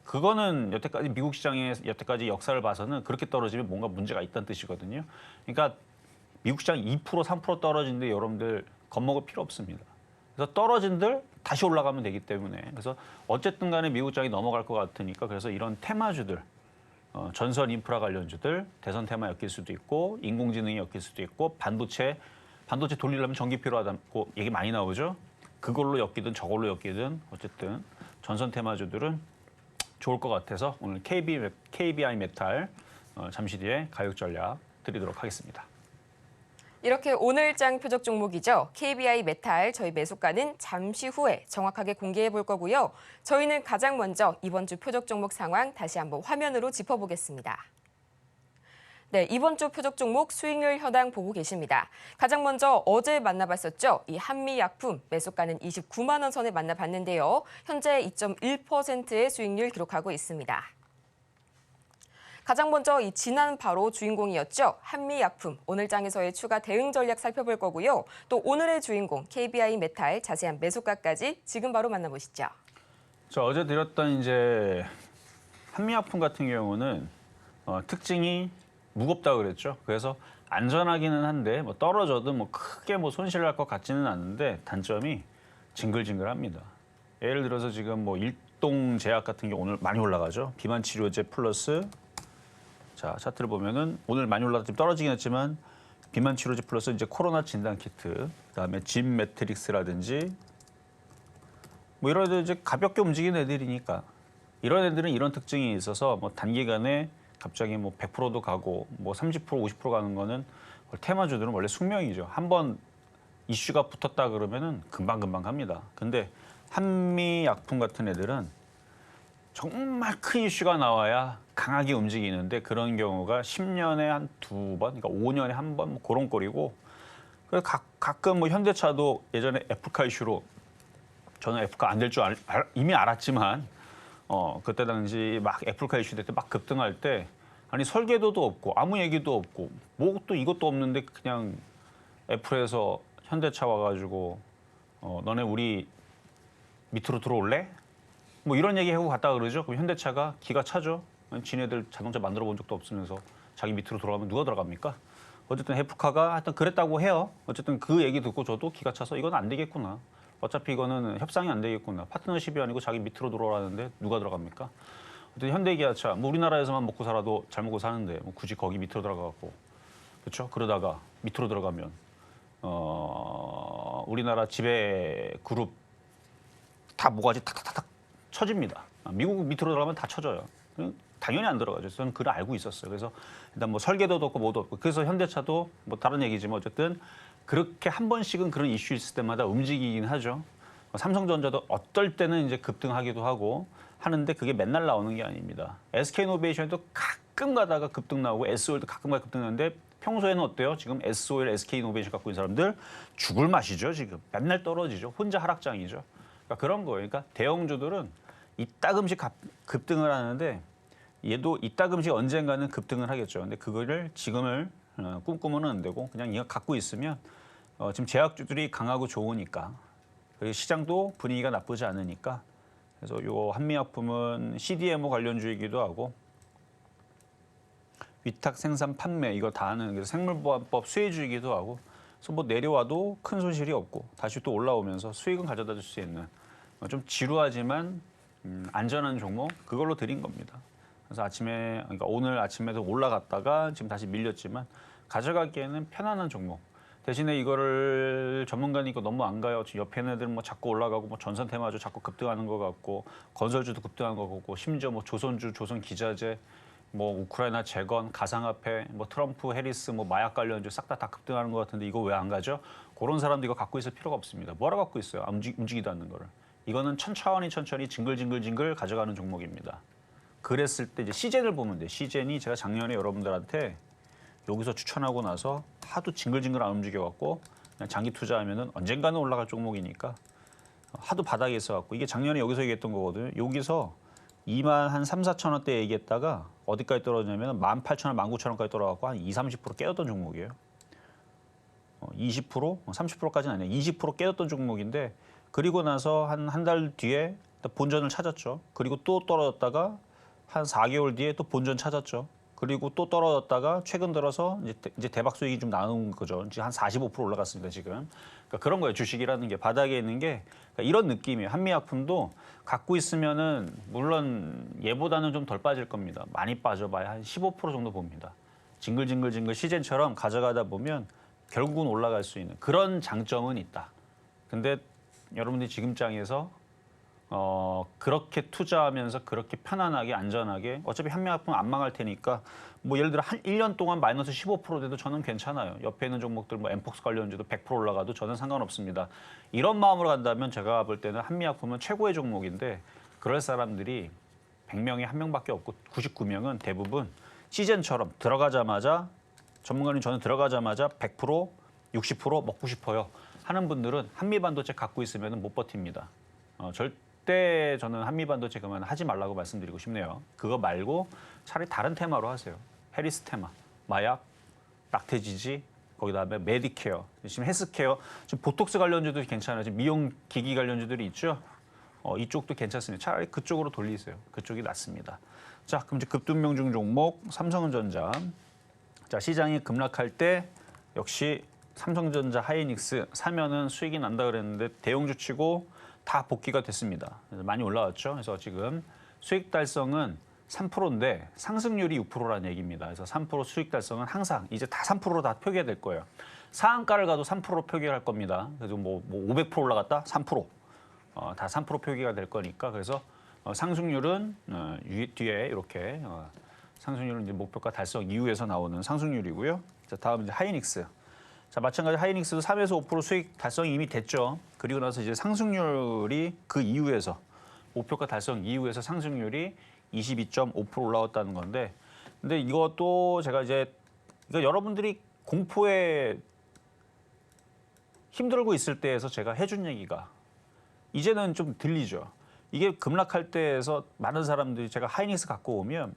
그거는 여태까지 미국 시장의 여태까지 역사를 봐서는 그렇게 떨어지면 뭔가 문제가 있다는 뜻이거든요. 그러니까 미국 시장이 2%, 3% 떨어지는데 여러분들 겁먹을 필요 없습니다. 그래서 떨어진들 다시 올라가면 되기 때문에 그래서 어쨌든 간에 미국 시장이 넘어갈 것 같으니까 그래서 이런 테마주들 전선 인프라 관련주들 대선 테마 엮일 수도 있고 인공지능이 엮일 수도 있고 반도체 돌리려면 전기 필요하다고 얘기 많이 나오죠. 그걸로 엮이든 저걸로 엮이든 어쨌든 전선 테마주들은 좋을 것 같아서 오늘 KBI 메탈 잠시 뒤에 가격 전략 드리도록 하겠습니다. 이렇게 오늘장 표적 종목이죠. KBI 메탈 저희 매수가는 잠시 후에 정확하게 공개해 볼 거고요. 저희는 가장 먼저 이번 주 표적 종목 상황 다시 한번 화면으로 짚어보겠습니다. 네, 이번 주 표적 종목 수익률 현황 보고 계십니다. 가장 먼저 어제 만나봤었죠. 이 한미약품 매수가는 29만 원 선에 만나봤는데요. 현재 2.1%의 수익률 기록하고 있습니다. 가장 먼저 이 지난 바로 주인공이었죠. 한미약품 오늘 장에서의 추가 대응 전략 살펴볼 거고요. 또 오늘의 주인공 KBI 메탈 자세한 매수가까지 지금 바로 만나보시죠. 자, 어제 드렸던 이제 한미약품 같은 경우는 특징이 무겁다고 그랬죠. 그래서 안전하기는 한데 뭐 떨어져도 뭐 크게 뭐 손실을 할 것 같지는 않은데 단점이 징글징글합니다. 예를 들어서 지금 뭐 일동제약 같은 경우 오늘 많이 올라가죠. 비만 치료제 플러스 자 차트를 보면은 오늘 많이 올라가 좀 떨어지긴 했지만 비만 치료제 플러스 이제 코로나 진단 키트 그다음에 진 매트릭스라든지 뭐 이런 애들 이제 가볍게 움직이는 애들이니까 이런 애들은 이런 특징이 있어서 뭐 단기간에 갑자기 뭐 100%도 가고 뭐 30% 50% 가는 거는 테마주들은 원래 숙명이죠. 한번 이슈가 붙었다 그러면은 금방금방 갑니다. 근데 한미 약품 같은 애들은 정말 큰 이슈가 나와야 강하게 움직이는데 그런 경우가 10년에 한 2번, 그러니까 5년에 한 번 그런 꼴이고 그래서 가끔 뭐 현대차도 예전에 애플카 이슈로 저는 애플카 안 될 줄 이미 알았지만 그때 당시 막 애플카 이슈 될 때 막 급등할 때 아니 설계도도 없고 아무 얘기도 없고 뭐 또 이것도 없는데 그냥 애플에서 현대차 와가지고 너네 우리 밑으로 들어올래? 뭐 이런 얘기 하고 갔다 그러죠. 그럼 현대차가 기가 차죠. 지네들 자동차 만들어 본 적도 없으면서 자기 밑으로 들어가면 누가 들어갑니까? 어쨌든 애플카가 하여튼 그랬다고 해요. 어쨌든 그 얘기 듣고 저도 기가 차서 이건 안 되겠구나. 어차피 이거는 협상이 안 되겠구나. 파트너십이 아니고 자기 밑으로 들어오라는데 누가 들어갑니까? 어쨌든 현대기아차 뭐 우리나라에서만 먹고 살아도 잘 먹고 사는데 뭐 굳이 거기 밑으로 들어가고 그렇죠? 그러다가 밑으로 들어가면 우리나라 지배 그룹 다 모가지 탁탁탁탁 쳐집니다. 미국 밑으로 들어가면 다 쳐져요. 당연히 안 들어가죠. 저는 그걸 알고 있었어요. 그래서 일단 뭐 설계도도 없고 뭐도 없고 그래서 현대차도 뭐 다른 얘기지만 어쨌든 그렇게 한 번씩은 그런 이슈 있을 때마다 움직이긴 하죠. 삼성전자도 어떨 때는 이제 급등하기도 하고 하는데 그게 맨날 나오는 게 아닙니다. SK이노베이션도 가끔 가다가 급등 나오고 SOL도 가끔 가다가 급등 나오는데 평소에는 어때요? 지금 SOL, SK이노베이션 갖고 있는 사람들 죽을 맛이죠. 지금 맨날 떨어지죠. 혼자 하락장이죠. 그러니까 그런 거예요. 그러니까 대형주들은 이따금씩 급등을 하는데 얘도 이따금씩 언젠가는 급등을 하겠죠. 근데 그거를 지금을 꿈꾸면 안 되고 그냥 이거 갖고 있으면 지금 제약주들이 강하고 좋으니까 그리고 시장도 분위기가 나쁘지 않으니까 그래서 요 한미약품은 CDMO 관련주이기도 하고 위탁 생산 판매 이거 다 하는 그래서 생물보안법 수혜주이기도 하고 그래서 뭐 내려와도 큰 손실이 없고 다시 또 올라오면서 수익은 가져다 줄 수 있는 좀 지루하지만 안전한 종목 그걸로 드린 겁니다. 그래서 그러니까 오늘 아침에도 올라갔다가 지금 다시 밀렸지만 가져가기에는 편안한 종목. 대신에 이거를 전문가니까 너무 안 가요. 옆에 애들 뭐 자꾸 올라가고 뭐 전선 테마주 자꾸 급등하는 것 같고 건설주도 급등하는 것 같고 심지어 뭐 조선주, 조선기자재, 뭐 우크라이나 재건, 가상화폐, 뭐 트럼프, 해리스, 뭐 마약 관련주 싹 다 급등하는 것 같은데 이거 왜 안 가죠? 그런 사람들 이거 갖고 있을 필요가 없습니다. 뭐하러 갖고 있어요? 움직이지도 않는 거를. 이거는 천천히 징글징글 가져가는 종목입니다. 그랬을 때 이제 시젠을 보면 돼요. 시젠이 제가 작년에 여러분들한테 여기서 추천하고 나서 하도 징글징글 안 움직여갖고 그냥 장기 투자하면은 언젠가는 올라갈 종목이니까 하도 바닥에 있어갖고 이게 작년에 여기서 얘기했던 거거든요. 여기서 2만 한 3, 4천 원대 얘기했다가 어디까지 떨어지냐면 18,000원, 19,000원까지 떨어져갖고 한 20-30% 깨졌던 종목이에요. 20%, 30%까지는 아니에요. 20% 깨졌던 종목인데 그리고 나서 한 달 뒤에 본전을 찾았죠. 그리고 또 떨어졌다가 한 4개월 뒤에 또 본전 찾았죠. 그리고 또 떨어졌다가 최근 들어서 이제 대박 수익이 좀 나온 거죠. 이제 한 45% 올라갔습니다, 지금. 그러니까 그런 거예요. 주식이라는 게 바닥에 있는 게 그러니까 이런 느낌이에요. 한미약품도 갖고 있으면은 물론 얘보다는 좀 덜 빠질 겁니다. 많이 빠져봐야 한 15% 정도 봅니다. 징글징글 시젠처럼 가져가다 보면 결국은 올라갈 수 있는 그런 장점은 있다. 근데 여러분들이 지금 장에서 그렇게 투자하면서 그렇게 편안하게 안전하게 어차피 한미약품 안 망할 테니까 뭐 예를 들어 한 1년 동안 마이너스 15% 돼도 저는 괜찮아요. 옆에 있는 종목들 뭐 엠폭스 관련주도 100% 올라가도 저는 상관없습니다. 이런 마음으로 간다면 제가 볼 때는 한미약품은 최고의 종목인데 그럴 사람들이 100명에 1명밖에 없고 99명은 대부분 시즌처럼 들어가자마자 전문가님 저는 들어가자마자 100% 60% 먹고 싶어요 하는 분들은 한미반도체 갖고 있으면 못 버팁니다. 절대 저는 한미반도체 그만 하지 말라고 말씀드리고 싶네요. 그거 말고 차라리 다른 테마로 하세요. 해리스 테마, 마약, 낙태지지, 거기다음에 메디케어, 지금 헬스케어, 지금 보톡스 관련주도 괜찮아요. 지금 미용 기기 관련주들이 있죠. 이쪽도 괜찮습니다. 차라리 그쪽으로 돌리세요. 그쪽이 낫습니다. 자, 그럼 이제 급등명중 종목 삼성전자. 자, 시장이 급락할 때 역시 삼성전자, 하이닉스 사면은 수익이 난다 그랬는데 대형주 치고 다 복귀가 됐습니다. 그래서 많이 올라왔죠. 그래서 지금 수익 달성은 3%인데 상승률이 6%라는 얘기입니다. 그래서 3% 수익 달성은 항상 이제 다 3%로 다 표기될 거예요. 상한가를 가도 3%로 표기할 겁니다. 그래서 뭐 500% 올라갔다? 3%. 다 3% 표기가 될 거니까 그래서 상승률은 뒤에 이렇게 상승률은 이제 목표가 달성 이후에서 나오는 상승률이고요. 자, 다음 이제 하이닉스. 자, 마찬가지 하이닉스도 3에서 5% 수익 달성이 이미 됐죠. 그리고 나서 이제 상승률이 그 이후에서 목표가 달성 이후에서 상승률이 22.5% 올라왔다는 건데, 근데 이것도 제가 이제 여러분들이 공포에 힘들고 있을 때에서 제가 해준 얘기가 이제는 좀 들리죠. 이게 급락할 때에서 많은 사람들이 제가 하이닉스 갖고 오면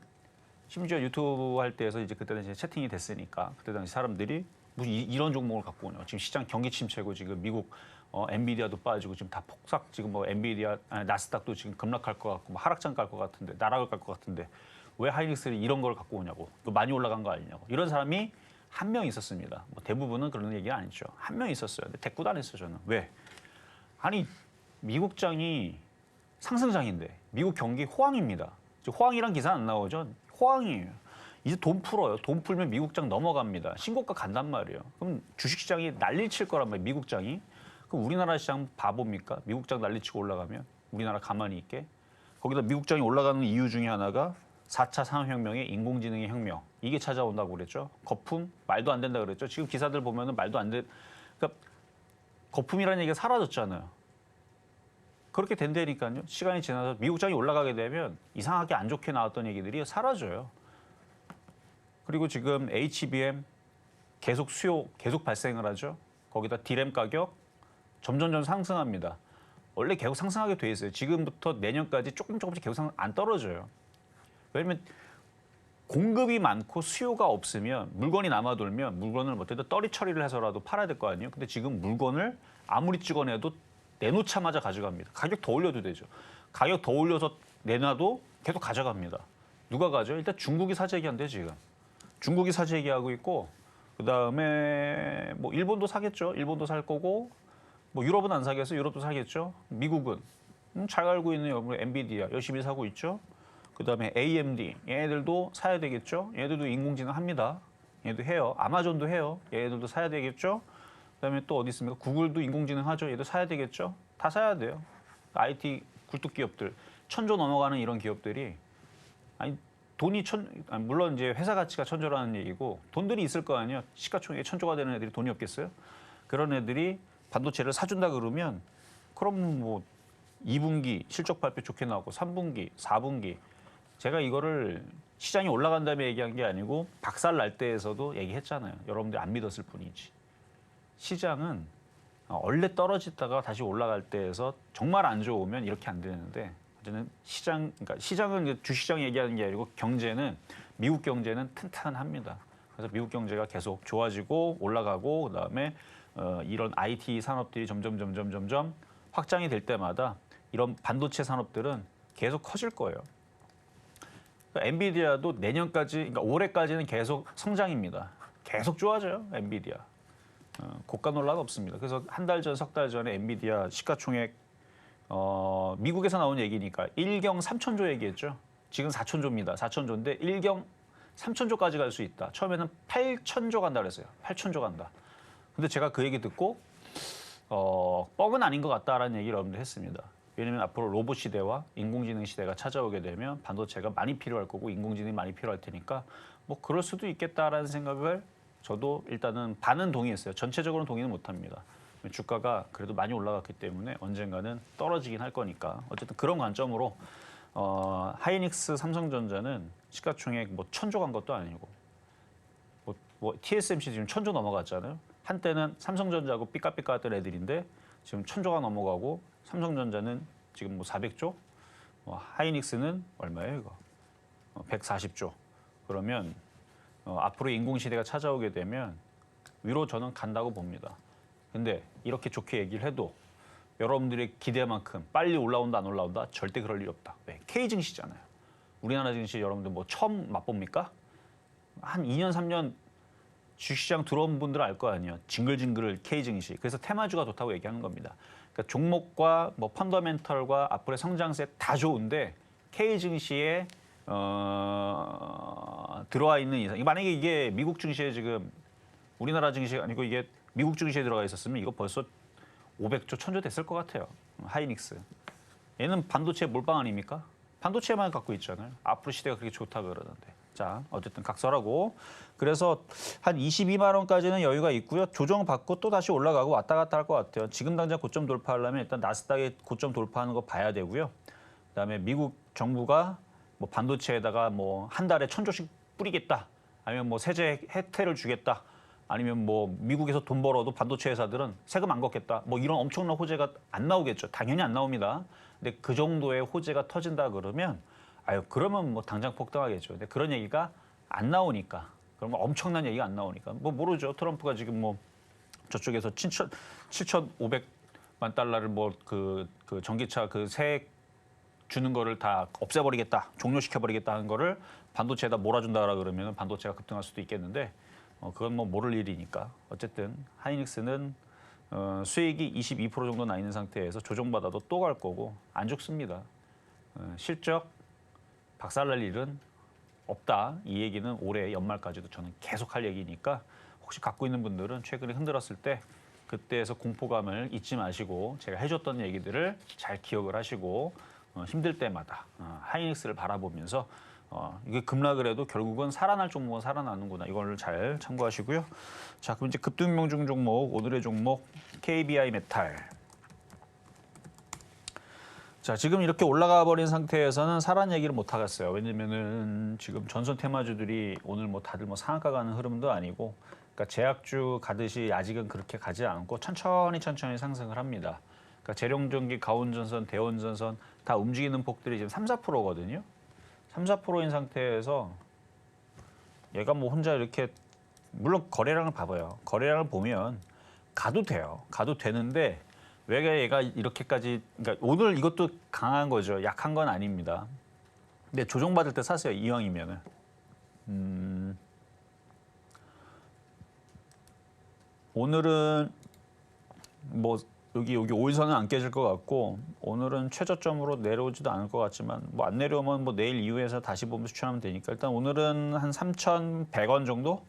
심지어 유튜브 할 때에서 이제 그때는 이제 채팅이 됐으니까 그때 당시 사람들이 무슨 이런 종목을 갖고 오냐. 지금 시장 경기 침체고 지금 미국 엔비디아도 빠지고 지금 다 폭삭 지금 뭐 엔비디아 나스닥도 지금 급락할 것 같고 뭐 하락장 갈 것 같은데 나락을 갈 것 같은데 왜 하이닉스를 이런 걸 갖고 오냐고. 또 많이 올라간 거 아니냐고. 이런 사람이 한 명 있었습니다. 뭐 대부분은 그런 얘기는 아니죠. 한 명 있었어요. 근데 대꾸도 안 했어요, 저는. 왜? 아니 미국장이 상승장인데 미국 경기 호황입니다. 호황이란 기사 안 나오죠? 호황이에요. 이제 돈 풀어요. 돈 풀면 미국장 넘어갑니다. 신고가 간단 말이에요. 그럼 주식시장이 난리칠 거란 말이에요. 미국장이. 그럼 우리나라 시장 바보입니까? 미국장 난리치고 올라가면 우리나라 가만히 있게. 거기다 미국장이 올라가는 이유 중에 하나가 4차 산업혁명의 인공지능의 혁명. 이게 찾아온다고 그랬죠. 거품 말도 안 된다 그랬죠. 지금 기사들 보면은 말도 안 돼. 그러니까 거품이라는 얘기가 사라졌잖아요. 그렇게 된다니까요. 시간이 지나서 미국장이 올라가게 되면 이상하게 안 좋게 나왔던 얘기들이 사라져요. 그리고 지금 HBM 계속 수요 계속 발생을 하죠. 거기다 D램 가격 점점 상승합니다. 원래 계속 상승하게 돼 있어요. 지금부터 내년까지 조금씩 계속 안 떨어져요. 왜냐면 공급이 많고 수요가 없으면 물건이 남아돌면 물건을 어쨌든 떨이 처리를 해서라도 팔아야 될 거 아니에요. 근데 지금 물건을 아무리 찍어내도 내놓자마자 가져갑니다. 가격 더 올려도 되죠. 가격 더 올려서 내놔도 계속 가져갑니다. 누가 가죠? 일단 중국이 사재기한대 지금. 중국이 사재기하고 있고 그다음에 뭐 일본도 사겠죠. 일본도 살 거고 뭐 유럽은 안 사겠어. 유럽도 사겠죠. 미국은 잘 알고 있는 여러분 엔비디아 열심히 사고 있죠. 그다음에 AMD 얘네들도 사야 되겠죠. 얘네들도 인공지능 합니다. 얘도 해요. 아마존도 해요. 얘네들도 사야 되겠죠. 그다음에 또 어디 있습니까? 구글도 인공지능 하죠. 얘도 사야 되겠죠. 다 사야 돼요. IT 굴뚝 기업들 1,000조 넘어가는 이런 기업들이 아니 돈이 물론 이제 회사 가치가 1,000조라는 얘기고 돈들이 있을 거 아니에요. 시가총액 1,000조가 되는 애들이 돈이 없겠어요? 그런 애들이 반도체를 사준다 그러면 그럼 뭐 2분기 실적 발표 좋게 나오고 3분기, 4분기 제가 이거를 시장이 올라간 다음에 얘기한 게 아니고 박살 날 때에서도 얘기했잖아요. 여러분들이 안 믿었을 뿐이지. 시장은 원래 떨어지다가 다시 올라갈 때에서 정말 안 좋으면 이렇게 안 되는데 어쨌든 그러니까 시장은 이제 주식시장 얘기하는 게 아니고 경제는 미국 경제는 튼튼합니다. 그래서 미국 경제가 계속 좋아지고 올라가고 그다음에 이런 IT 산업들이 점점 확장이 될 때마다 이런 반도체 산업들은 계속 커질 거예요. 그러니까 엔비디아도 내년까지, 그러니까 올해까지는 계속 성장입니다. 계속 좋아져요, 엔비디아. 고가 논란 없습니다. 그래서 한 달 전, 석 달 전에 엔비디아 시가총액 미국에서 나온 얘기니까 1경 3천조 얘기했죠. 지금 4천조입니다. 4천조인데 1경 3천조까지 갈 수 있다. 처음에는 8천조 간다 그랬어요. 8천조 간다. 근데 제가 그 얘기 듣고 뻥은 아닌 것 같다라는 얘기를 여러분들 했습니다. 왜냐하면 앞으로 로봇 시대와 인공지능 시대가 찾아오게 되면 반도체가 많이 필요할 거고 인공지능이 많이 필요할 테니까 뭐 그럴 수도 있겠다라는 생각을 저도 일단은 반은 동의했어요. 전체적으로는 동의는 못합니다. 주가가 그래도 많이 올라갔기 때문에 언젠가는 떨어지긴 할 거니까 어쨌든 그런 관점으로 하이닉스 삼성전자는 시가총액 뭐 1,000조 간 것도 아니고 뭐 TSMC 지금 1,000조 넘어갔잖아요. 한때는 삼성전자하고 삐까삐까했던 애들인데 지금 1,000조가 넘어가고 삼성전자는 지금 뭐 400조, 하이닉스는 얼마예요 이거? 140조. 그러면 앞으로 인공시대가 찾아오게 되면 위로 저는 간다고 봅니다. 근데 이렇게 좋게 얘기를 해도 여러분들의 기대만큼 빨리 올라온다 안 올라온다 절대 그럴 일이 없다. 왜? K 증시잖아요. 우리나라 증시 여러분들 뭐 처음 맛봅니까? 한 2년 3년 주식시장 들어온 분들은 알 거 아니에요. 징글징글 K 증시. 그래서 테마주가 좋다고 얘기하는 겁니다. 그러니까 종목과 뭐 펀더멘털과 앞으로의 성장세 다 좋은데 K 증시에 들어와 있는 이상, 만약에 이게 미국 증시에 지금 우리나라 증시가 아니고 이게 미국 증시에 들어가 있었으면 이거 벌써 500조, 1000조 됐을 것 같아요. 하이닉스. 얘는 반도체 몰빵 아닙니까? 반도체만 갖고 있잖아요. 앞으로 시대가 그렇게 좋다 그러는데. 자, 어쨌든 각설하고. 그래서 한 22만 원까지는 여유가 있고요. 조정받고 또 다시 올라가고 왔다 갔다 할 것 같아요. 지금 당장 고점 돌파하려면 일단 나스닥의 고점 돌파하는 거 봐야 되고요. 그다음에 미국 정부가 뭐 반도체에다가 뭐 한 달에 1000조씩 뿌리겠다. 아니면 뭐 세제 혜택을 주겠다. 아니면 뭐 미국에서 돈 벌어도 반도체 회사들은 세금 안 걷겠다. 뭐 이런 엄청난 호재가 안 나오겠죠. 당연히 안 나옵니다. 근데 그 정도의 호재가 터진다 그러면 그러면 뭐 당장 폭등하겠죠. 근데 그런 얘기가 안 나오니까. 그러면 엄청난 얘기가 안 나오니까. 뭐 모르죠. 트럼프가 지금 뭐 저쪽에서 7,500만 달러를 뭐 그 전기차 그 세액 주는 거를 다 없애버리겠다, 종료시켜버리겠다 하는 거를 반도체에다 몰아준다라 그러면 반도체가 급등할 수도 있겠는데 그건 뭐 모를 일이니까. 어쨌든 하이닉스는 수익이 22% 정도 나 있는 상태에서 조정받아도 또 갈 거고 안 죽습니다. 실적 박살날 일은 없다. 이 얘기는 올해 연말까지도 저는 계속 할 얘기니까 혹시 갖고 있는 분들은 최근에 흔들었을 때 그때에서 공포감을 잊지 마시고 제가 해줬던 얘기들을 잘 기억을 하시고 힘들 때마다 하이닉스를 바라보면서 이게 급락을 해도 결국은 살아날 종목은 살아나는구나. 이걸 잘 참고하시고요. 자, 그럼 이제 급등명중 종목, 오늘의 종목 KBI 메탈. 자, 지금 이렇게 올라가 버린 상태에서는 사란 얘기를 못 하겠어요. 왜냐면은 지금 전선 테마주들이 오늘 뭐 다들 뭐 상한가 가는 흐름도 아니고, 그러니까 제약주 가듯이 아직은 그렇게 가지 않고 천천히 상승을 합니다. 그러니까 재룡전기, 가온전선, 대원전선 다 움직이는 폭들이 지금 3, 4%거든요. 3, 4%인 상태에서 얘가 뭐 혼자 이렇게 물론 거래량을 봐봐요. 거래량을 보면 가도 돼요. 가도 되는데 왜 얘가 이렇게까지 그러니까 오늘 이것도 강한 거죠. 약한 건 아닙니다. 근데 조정받을 때 사세요. 이왕이면은. 오늘은 뭐 여기 5일선은 안 깨질 것 같고 오늘은 최저점으로 내려오지도 않을 것 같지만 뭐 안 내려오면 뭐 내일 이후에서 다시 보면 추천하면 되니까 일단 오늘은 한 3,100원 정도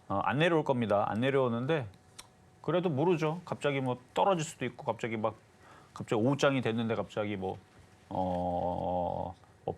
안 내려올 겁니다. 안 내려오는데 그래도 모르죠. 갑자기 뭐 떨어질 수도 있고 갑자기 오후장이 됐는데 갑자기 뭐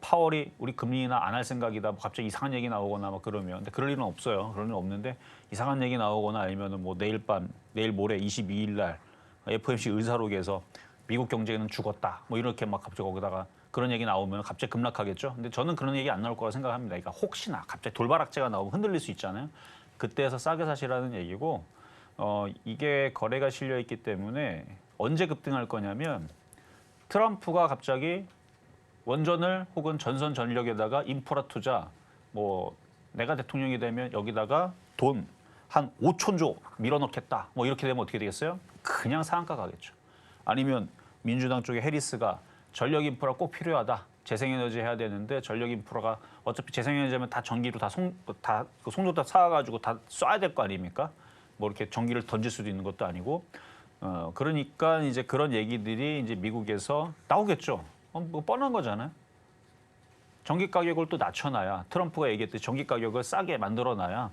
파월이 우리 금리 인하 안 할 생각이다. 뭐 갑자기 이상한 얘기 나오거나 막 그러면 근데 그럴 일은 없어요. 그럴 일은 없는데 이상한 얘기 나오거나 아니면은 뭐 내일 모레 22일 날 FOMC 의사록에서 미국 경제는 죽었다. 뭐 이렇게 막 갑자기 거기다가 그런 얘기 나오면 갑자기 급락하겠죠. 근데 저는 그런 얘기 안 나올 거라 생각합니다. 그러니까 혹시나 갑자기 돌발악재가 나오면 흔들릴 수 있잖아요. 그때에서 싸게 사시라는 얘기고 이게 거래가 실려 있기 때문에 언제 급등할 거냐면 트럼프가 갑자기 원전을 혹은 전선 전력에다가 인프라 투자 뭐 내가 대통령이 되면 여기다가 돈 한 5천조 밀어넣겠다. 뭐 이렇게 되면 어떻게 되겠어요? 그냥 상한가 가겠죠. 아니면 민주당 쪽에 해리스가 전력 인프라 꼭 필요하다. 재생에너지 해야 되는데 전력 인프라가 어차피 재생에너지 하면 다 전기로 다 송도 다 쌓아가지고 다 쏴야 될 거 아닙니까? 뭐 이렇게 전기를 던질 수도 있는 것도 아니고 그러니까 이제 그런 얘기들이 이제 미국에서 나오겠죠. 뭐 뻔한 거잖아요. 전기 가격을 또 낮춰놔야 트럼프가 얘기했듯이 전기 가격을 싸게 만들어놔야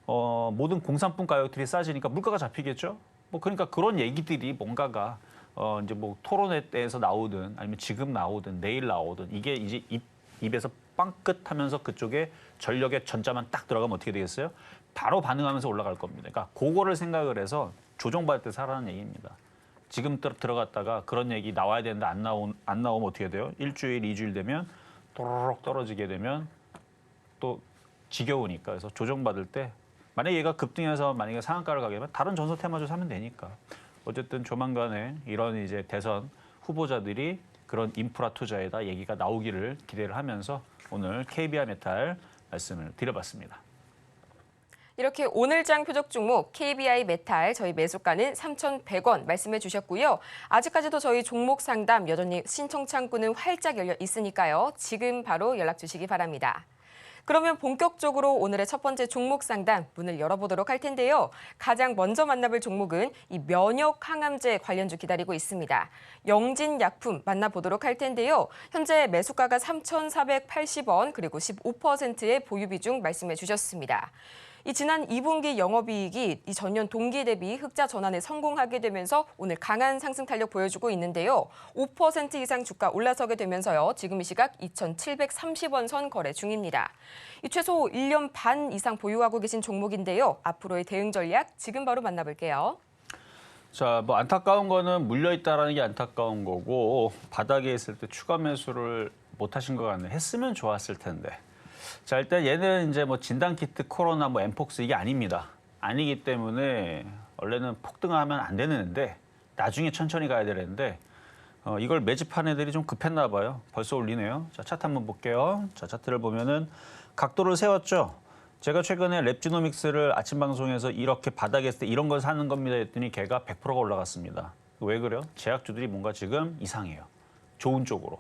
모든 공산품 가격들이 싸지니까 물가가 잡히겠죠. 뭐 그러니까 그런 얘기들이 뭔가가 이제 뭐 토론회에서 나오든 아니면 지금 나오든 내일 나오든 이게 이제 입에서 빵긋하면서 그쪽에 전력의 전자만 딱 들어가면 어떻게 되겠어요? 바로 반응하면서 올라갈 겁니다. 그러니까 그거를 생각을 해서 조정받을 때 사라는 얘기입니다. 지금 들어갔다가 그런 얘기 나와야 되는데 안 나오면 어떻게 돼요? 일주일, 2주일 되면 또르륵 떨어지게 되면 또 지겨우니까. 그래서 조정받을 때 만약에 얘가 급등해서 만약에 상한가를 가게 되면 다른 전선 테마주 사면 되니까. 어쨌든 조만간에 이런 이제 대선 후보자들이 그런 인프라 투자에다 얘기가 나오기를 기대를 하면서 오늘 KBI 메탈 말씀을 드려봤습니다. 이렇게 오늘장 표적 종목 KBI 메탈 저희 매수가는 3,100원 말씀해 주셨고요. 아직까지도 저희 종목 상담 여전히 신청 창구는 활짝 열려 있으니까요. 지금 바로 연락 주시기 바랍니다. 그러면 본격적으로 오늘의 첫 번째 종목 상담 문을 열어보도록 할 텐데요. 가장 먼저 만나볼 종목은 이 면역 항암제 관련주 기다리고 있습니다. 영진약품 만나보도록 할 텐데요. 현재 매수가가 3,480원 그리고 15%의 보유 비중 말씀해 주셨습니다. 이 지난 2분기 영업이익이 이 전년 동기 대비 흑자 전환에 성공하게 되면서 오늘 강한 상승 탄력 보여주고 있는데요. 5% 이상 주가 올라서게 되면서요. 지금 이 시각 2,730원 선 거래 중입니다. 이 최소 1년 반 이상 보유하고 계신 종목인데요. 앞으로의 대응 전략 지금 바로 만나볼게요. 자, 뭐 안타까운 거는 물려 있다라는 게 안타까운 거고 바닥에 있을 때 추가 매수를 못 하신 것 같네. 했으면 좋았을 텐데. 자, 일단 얘는 이제 뭐 진단키트, 코로나, 뭐 엠폭스 이게 아닙니다. 아니기 때문에 원래는 폭등하면 안 되는데 나중에 천천히 가야 되는데 이걸 매집한 애들이 좀 급했나 봐요. 벌써 올리네요. 자, 차트 한번 볼게요. 자, 차트를 보면은 각도를 세웠죠. 제가 최근에 랩지노믹스를 아침 방송에서 이렇게 바닥에 있을 때 이런 걸 사는 겁니다 했더니 걔가 100%가 올라갔습니다. 왜 그래요? 제약주들이 뭔가 지금 이상해요. 좋은 쪽으로.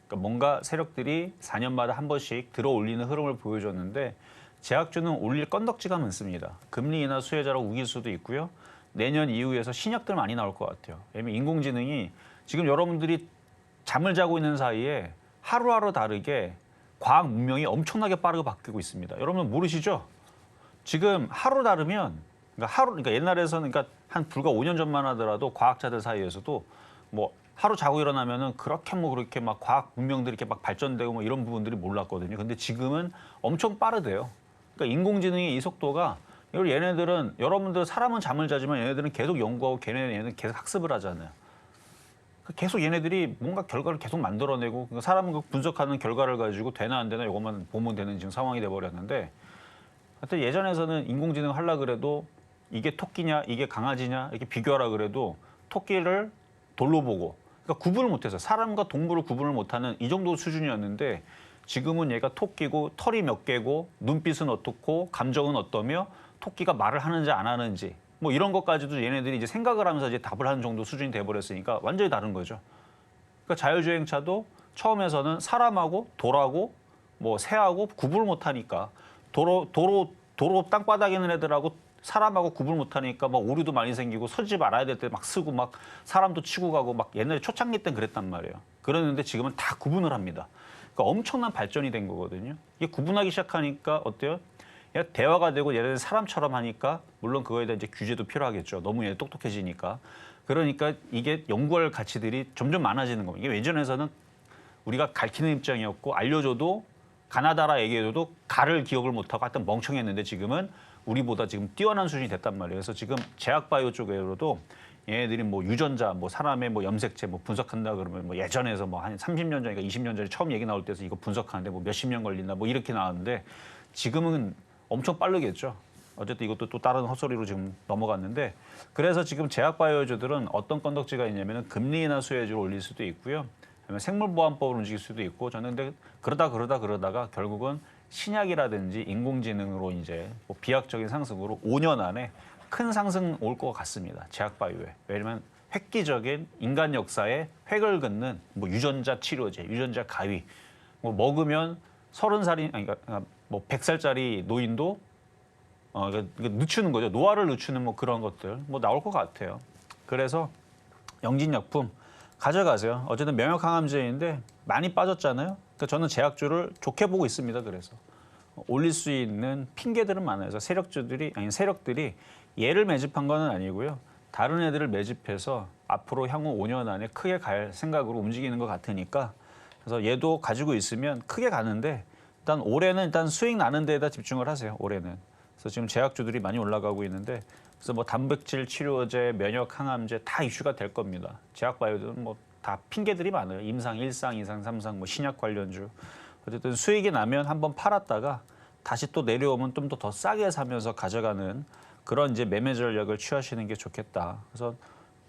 그러니까 뭔가 세력들이 4년마다 한 번씩 들어 올리는 흐름을 보여줬는데 제약주는 올릴 건덕지가 많습니다. 금리 인하 수혜자로 우길 수도 있고요. 내년 이후에서 신약들 많이 나올 것 같아요. 왜냐면 인공지능이 지금 여러분들이 잠을 자고 있는 사이에 하루하루 다르게 과학 문명이 엄청나게 빠르게 바뀌고 있습니다. 여러분 모르시죠? 지금 하루 다르면 그러니까 옛날에서는 그러니까 한 불과 5년 전만 하더라도 과학자들 사이에서도 뭐 하루 자고 일어나면은 그렇게 막 과학 문명들이 이렇게 막 발전되고 뭐 이런 부분들이 몰랐거든요. 근데 지금은 엄청 빠르대요. 그러니까 인공지능의 이 속도가 얘네들은 여러분들 사람은 잠을 자지만 얘네들은 계속 연구하고 얘네들은 계속 학습을 하잖아요. 계속 얘네들이 뭔가 결과를 계속 만들어내고 사람은 분석하는 결과를 가지고 되나 안 되나 이것만 보면 되는 지금 상황이 돼버렸는데 하여튼 예전에서는 인공지능 하려고 그래도 이게 토끼냐 이게 강아지냐 이렇게 비교하라 그래도 토끼를 돌로 보고 그러니까 구분을 못해서 사람과 동물을 구분을 못하는 이 정도 수준이었는데 지금은 얘가 토끼고 털이 몇 개고 눈빛은 어떻고 감정은 어떠며 토끼가 말을 하는지 안 하는지 뭐 이런 것까지도 얘네들이 이제 생각을 하면서 이제 답을 하는 정도 수준이 돼버렸으니까 완전히 다른 거죠. 그러니까 자율주행차도 처음에서는 사람하고 돌하고 뭐 새하고 구분을 못하니까 도로 땅바닥에 있는 애들하고 사람하고 구분을 못하니까 막 오류도 많이 생기고 서지 말아야 될 때 막 쓰고 막 사람도 치고 가고 막 옛날에 초창기 땐 그랬단 말이에요. 그러는데 지금은 다 구분을 합니다. 그러니까 엄청난 발전이 된 거거든요. 이게 구분하기 시작하니까 어때요? 대화가 되고 얘네들 사람처럼 하니까 물론 그거에 대한 이제 규제도 필요하겠죠. 너무 얘 똑똑해지니까. 그러니까 이게 연구할 가치들이 점점 많아지는 겁니다. 이게 예전에서는 우리가 가르치는 입장이었고 알려줘도 가나다라 얘기해줘도 가를 기억을 못하고 하여튼 멍청했는데 지금은 우리보다 지금 뛰어난 수준이 됐단 말이에요. 그래서 지금 제약바이오 쪽으로도 얘네들이 뭐 유전자, 뭐 사람의 뭐 염색체 뭐 분석한다 그러면 뭐 예전에서 뭐 한 30년 전이니까 20년 전에 처음 얘기 나올 때서 이거 분석하는데 뭐 몇십 년 걸린다 뭐 이렇게 나왔는데 지금은 엄청 빠르겠죠. 어쨌든 이것도 또 다른 헛소리로 지금 넘어갔는데 그래서 지금 제약바이오주들은 어떤 건덕지가 있냐면 금리 인하 수혜주를 올릴 수도 있고요. 아니면 생물보안법을 움직일 수도 있고 저는 근데 그러다가 결국은 신약이라든지 인공지능으로 이제 뭐 비약적인 상승으로 5년 안에 큰 상승 올 것 같습니다. 제약바이오에. 왜냐면 획기적인 인간 역사에 획을 긋는 뭐 유전자 치료제, 유전자 가위 뭐 먹으면 30살이 아니 그러니까 뭐 100살짜리 노인도 늦추는 거죠. 노화를 늦추는 뭐 그런 것들 뭐 나올 것 같아요. 그래서 영진약품 가져가세요. 어쨌든 면역항암제인데 많이 빠졌잖아요. 그러니까 저는 제약주를 좋게 보고 있습니다. 그래서 올릴 수 있는 핑계들은 많아요. 그래서 세력들이 얘를 매집한 건 아니고요. 다른 애들을 매집해서 앞으로 향후 5년 안에 크게 갈 생각으로 움직이는 것 같으니까 그래서 얘도 가지고 있으면 크게 가는데 일단 올해는 일단 수익 나는 데에다 집중을 하세요. 올해는. 그래서 지금 제약주들이 많이 올라가고 있는데 그래서 뭐 단백질 치료제, 면역 항암제 다 이슈가 될 겁니다. 제약바이오들은 뭐 다 핑계들이 많아요. 임상 1상, 2상, 3상 뭐 신약 관련주. 어쨌든 수익이 나면 한번 팔았다가 다시 또 내려오면 좀 더 싸게 사면서 가져가는 그런 이제 매매 전략을 취하시는 게 좋겠다. 그래서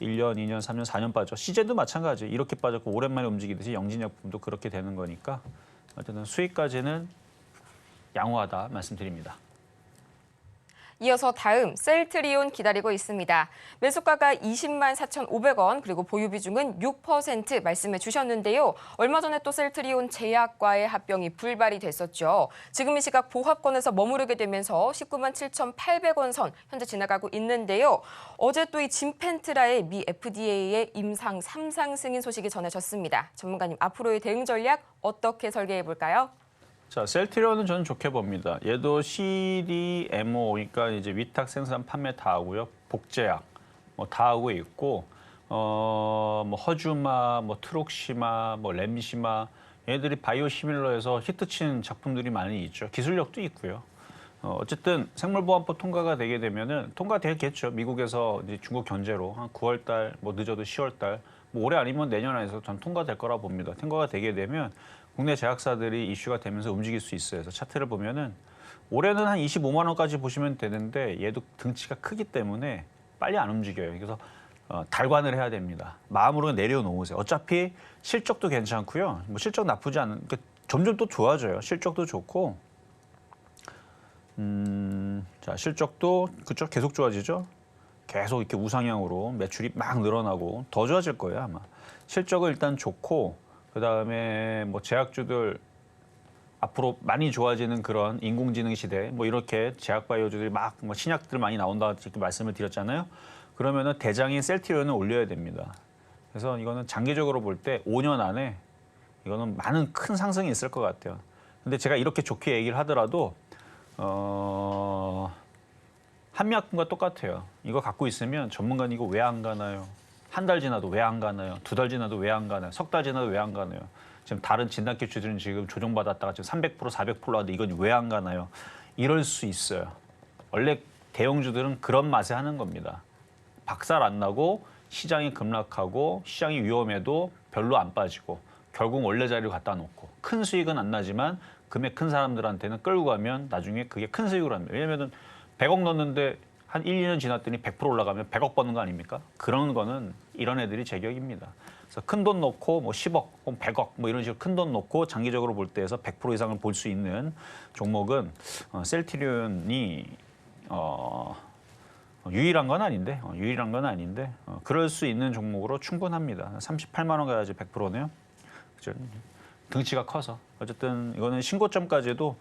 1년, 2년, 3년, 4년 빠져. 시젠도 마찬가지. 이렇게 빠졌고 오랜만에 움직이듯이 영진약품도 그렇게 되는 거니까 어쨌든 수익까지는 양호하다 말씀드립니다. 이어서 다음 셀트리온 기다리고 있습니다. 매수가가 20만 4,500원 그리고 보유 비중은 6% 말씀해 주셨는데요. 얼마 전에 또 셀트리온 제약과의 합병이 불발이 됐었죠. 지금 이 시각 보합권에서 머무르게 되면서 19만 7,800원 선 현재 지나가고 있는데요. 어제 또 이 진펜트라의 미 FDA의 임상 3상 승인 소식이 전해졌습니다. 전문가님 앞으로의 대응 전략 어떻게 설계해 볼까요? 자, 셀트리온은 저는 좋게 봅니다. 얘도 CDMO, 그러니까 이제 위탁 생산 판매 다 하고요. 복제약 뭐 다 하고 있고, 뭐 허주마, 뭐 트록시마, 뭐 램시마, 얘들이 바이오시밀러에서 히트친 작품들이 많이 있죠. 기술력도 있고요. 어쨌든 생물보안법 통과가 되게 되면은 통과되겠죠. 미국에서 이제 중국 견제로 한 9월 달, 뭐 늦어도 10월 달, 뭐 올해 아니면 내년 안에서 전 통과될 거라 봅니다. 통과가 되게 되면 국내 제약사들이 이슈가 되면서 움직일 수 있어요. 그래서 차트를 보면은 올해는 한 25만 원까지 보시면 되는데 얘도 등치가 크기 때문에 빨리 안 움직여요. 그래서 달관을 해야 됩니다. 마음으로 내려놓으세요. 어차피 실적도 괜찮고요. 뭐 실적 나쁘지 않은, 그러니까 점점 또 좋아져요. 실적도 좋고, 자 실적도 그쪽 계속 좋아지죠. 계속 이렇게 우상향으로 매출이 막 늘어나고 더 좋아질 거예요 아마. 실적은 일단 좋고, 그 다음에 뭐 제약주들 앞으로 많이 좋아지는 그런 인공지능 시대, 뭐 이렇게 제약바이오주들이 막 뭐 신약들 많이 나온다 이렇게 말씀을 드렸잖아요. 그러면은 대장인 셀트리온을 올려야 됩니다. 그래서 이거는 장기적으로 볼 때 5년 안에 이거는 많은 큰 상승이 있을 것 같아요. 근데 제가 이렇게 좋게 얘기를 하더라도 한미약품과 똑같아요. 이거 갖고 있으면 전문가는 이거 왜 안 가나요? 한 달 지나도 왜 안 가나요? 2달 지나도 왜 안 가나요? 3달 지나도 왜 안 가나요? 지금 다른 진단키트들은 지금 조정받았다가 지금 300%, 400% 하는데 이건 왜 안 가나요? 이럴 수 있어요. 원래 대형주들은 그런 맛에 하는 겁니다. 박살 안 나고 시장이 급락하고 시장이 위험해도 별로 안 빠지고 결국 원래 자리로 갖다 놓고 큰 수익은 안 나지만 금액 큰 사람들한테는 끌고 가면 나중에 그게 큰 수익을 합니다. 왜냐면은 100억 넣었는데 한 1, 2년 지났더니 100% 올라가면 100억 버는 거 아닙니까? 그런 거는 이런 애들이 제격입니다. 그래서 큰 돈 넣고 뭐 10억, 100억 뭐 이런 식으로 큰 돈 넣고 장기적으로 볼 때에서 100% 이상을 볼 수 있는 종목은 셀트리온이 유일한 건 아닌데 그럴 수 있는 종목으로 충분합니다. 38만 원 가야지 100%네요. 그죠? 등치가 커서 어쨌든 이거는 신고점까지도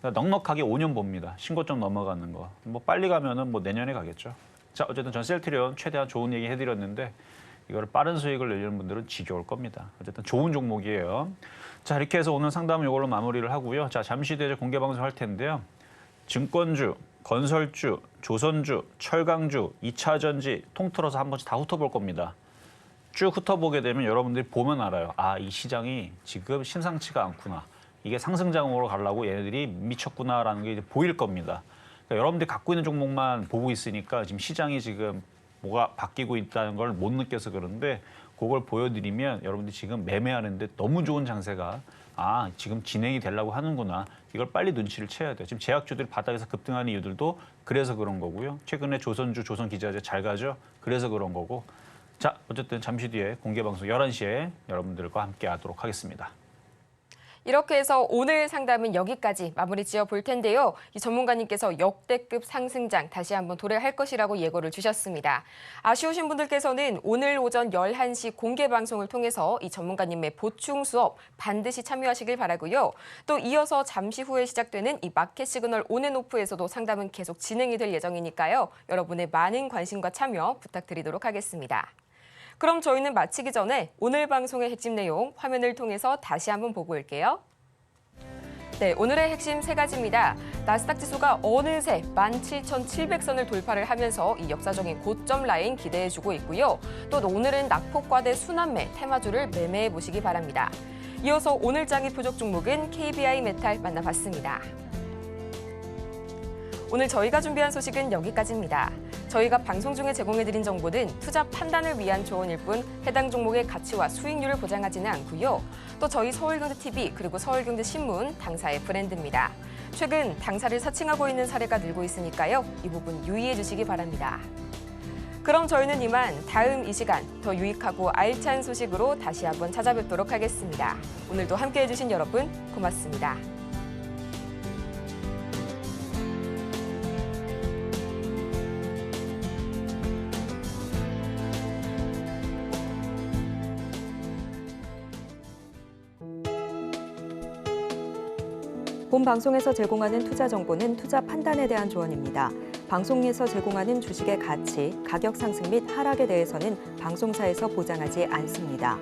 넉넉하게 5년 봅니다. 신고점 넘어가는 거. 뭐 빨리 가면은 뭐 내년에 가겠죠. 자, 어쨌든 전 셀트리온 최대한 좋은 얘기 해드렸는데 이거를 빠른 수익을 내려는 분들은 지겨울 겁니다. 어쨌든 좋은 종목이에요. 자, 이렇게 해서 오늘 상담은 이걸로 마무리를 하고요. 자, 잠시 뒤에 공개 방송할 텐데요. 증권주, 건설주, 조선주, 철강주, 2차전지 통틀어서 한 번씩 다 훑어볼 겁니다. 쭉 훑어보게 되면 여러분들이 보면 알아요. 아, 이 시장이 지금 심상치가 않구나. 이게 상승장으로 가려고 얘네들이 미쳤구나라는 게 이제 보일 겁니다. 그러니까 여러분들이 갖고 있는 종목만 보고 있으니까 지금 시장이 지금 뭐가 바뀌고 있다는 걸 못 느껴서 그런데 그걸 보여드리면 여러분들이 지금 매매하는데 너무 좋은 장세가 지금 진행이 되려고 하는구나. 이걸 빨리 눈치를 채야 돼요. 지금 제약주들이 바닥에서 급등하는 이유들도 그래서 그런 거고요. 최근에 조선주, 조선기자재 잘 가죠. 그래서 그런 거고. 자, 어쨌든 잠시 뒤에 공개방송 11시에 여러분들과 함께 하도록 하겠습니다. 이렇게 해서 오늘 상담은 여기까지 마무리 지어 볼 텐데요. 이 전문가님께서 역대급 상승장 다시 한번 도래할 것이라고 예고를 주셨습니다. 아쉬우신 분들께서는 오늘 오전 11시 공개 방송을 통해서 이 전문가님의 보충 수업 반드시 참여하시길 바라고요. 또 이어서 잠시 후에 시작되는 이 마켓 시그널 온앤오프에서도 상담은 계속 진행이 될 예정이니까요. 여러분의 많은 관심과 참여 부탁드리도록 하겠습니다. 그럼 저희는 마치기 전에 오늘 방송의 핵심 내용 화면을 통해서 다시 한번 보고 올게요. 네, 오늘의 핵심 3가지입니다. 나스닥 지수가 어느새 17,700선을 돌파를 하면서 이 역사적인 고점 라인 기대해주고 있고요. 또 오늘은 낙폭과대 순환매 테마주를 매매해 보시기 바랍니다. 이어서 오늘 장의 표적 종목은 KBI 메탈 만나봤습니다. 오늘 저희가 준비한 소식은 여기까지입니다. 저희가 방송 중에 제공해드린 정보는 투자 판단을 위한 조언일 뿐 해당 종목의 가치와 수익률을 보장하지는 않고요. 또 저희 서울경제TV 그리고 서울경제신문 당사의 브랜드입니다. 최근 당사를 사칭하고 있는 사례가 늘고 있으니까요. 이 부분 유의해 주시기 바랍니다. 그럼 저희는 이만 다음 이 시간 더 유익하고 알찬 소식으로 다시 한번 찾아뵙도록 하겠습니다. 오늘도 함께해 주신 여러분 고맙습니다. 본 방송에서 제공하는 투자 정보는 투자 판단에 대한 조언입니다. 방송에서 제공하는 주식의 가치, 가격 상승 및 하락에 대해서는 방송사에서 보장하지 않습니다.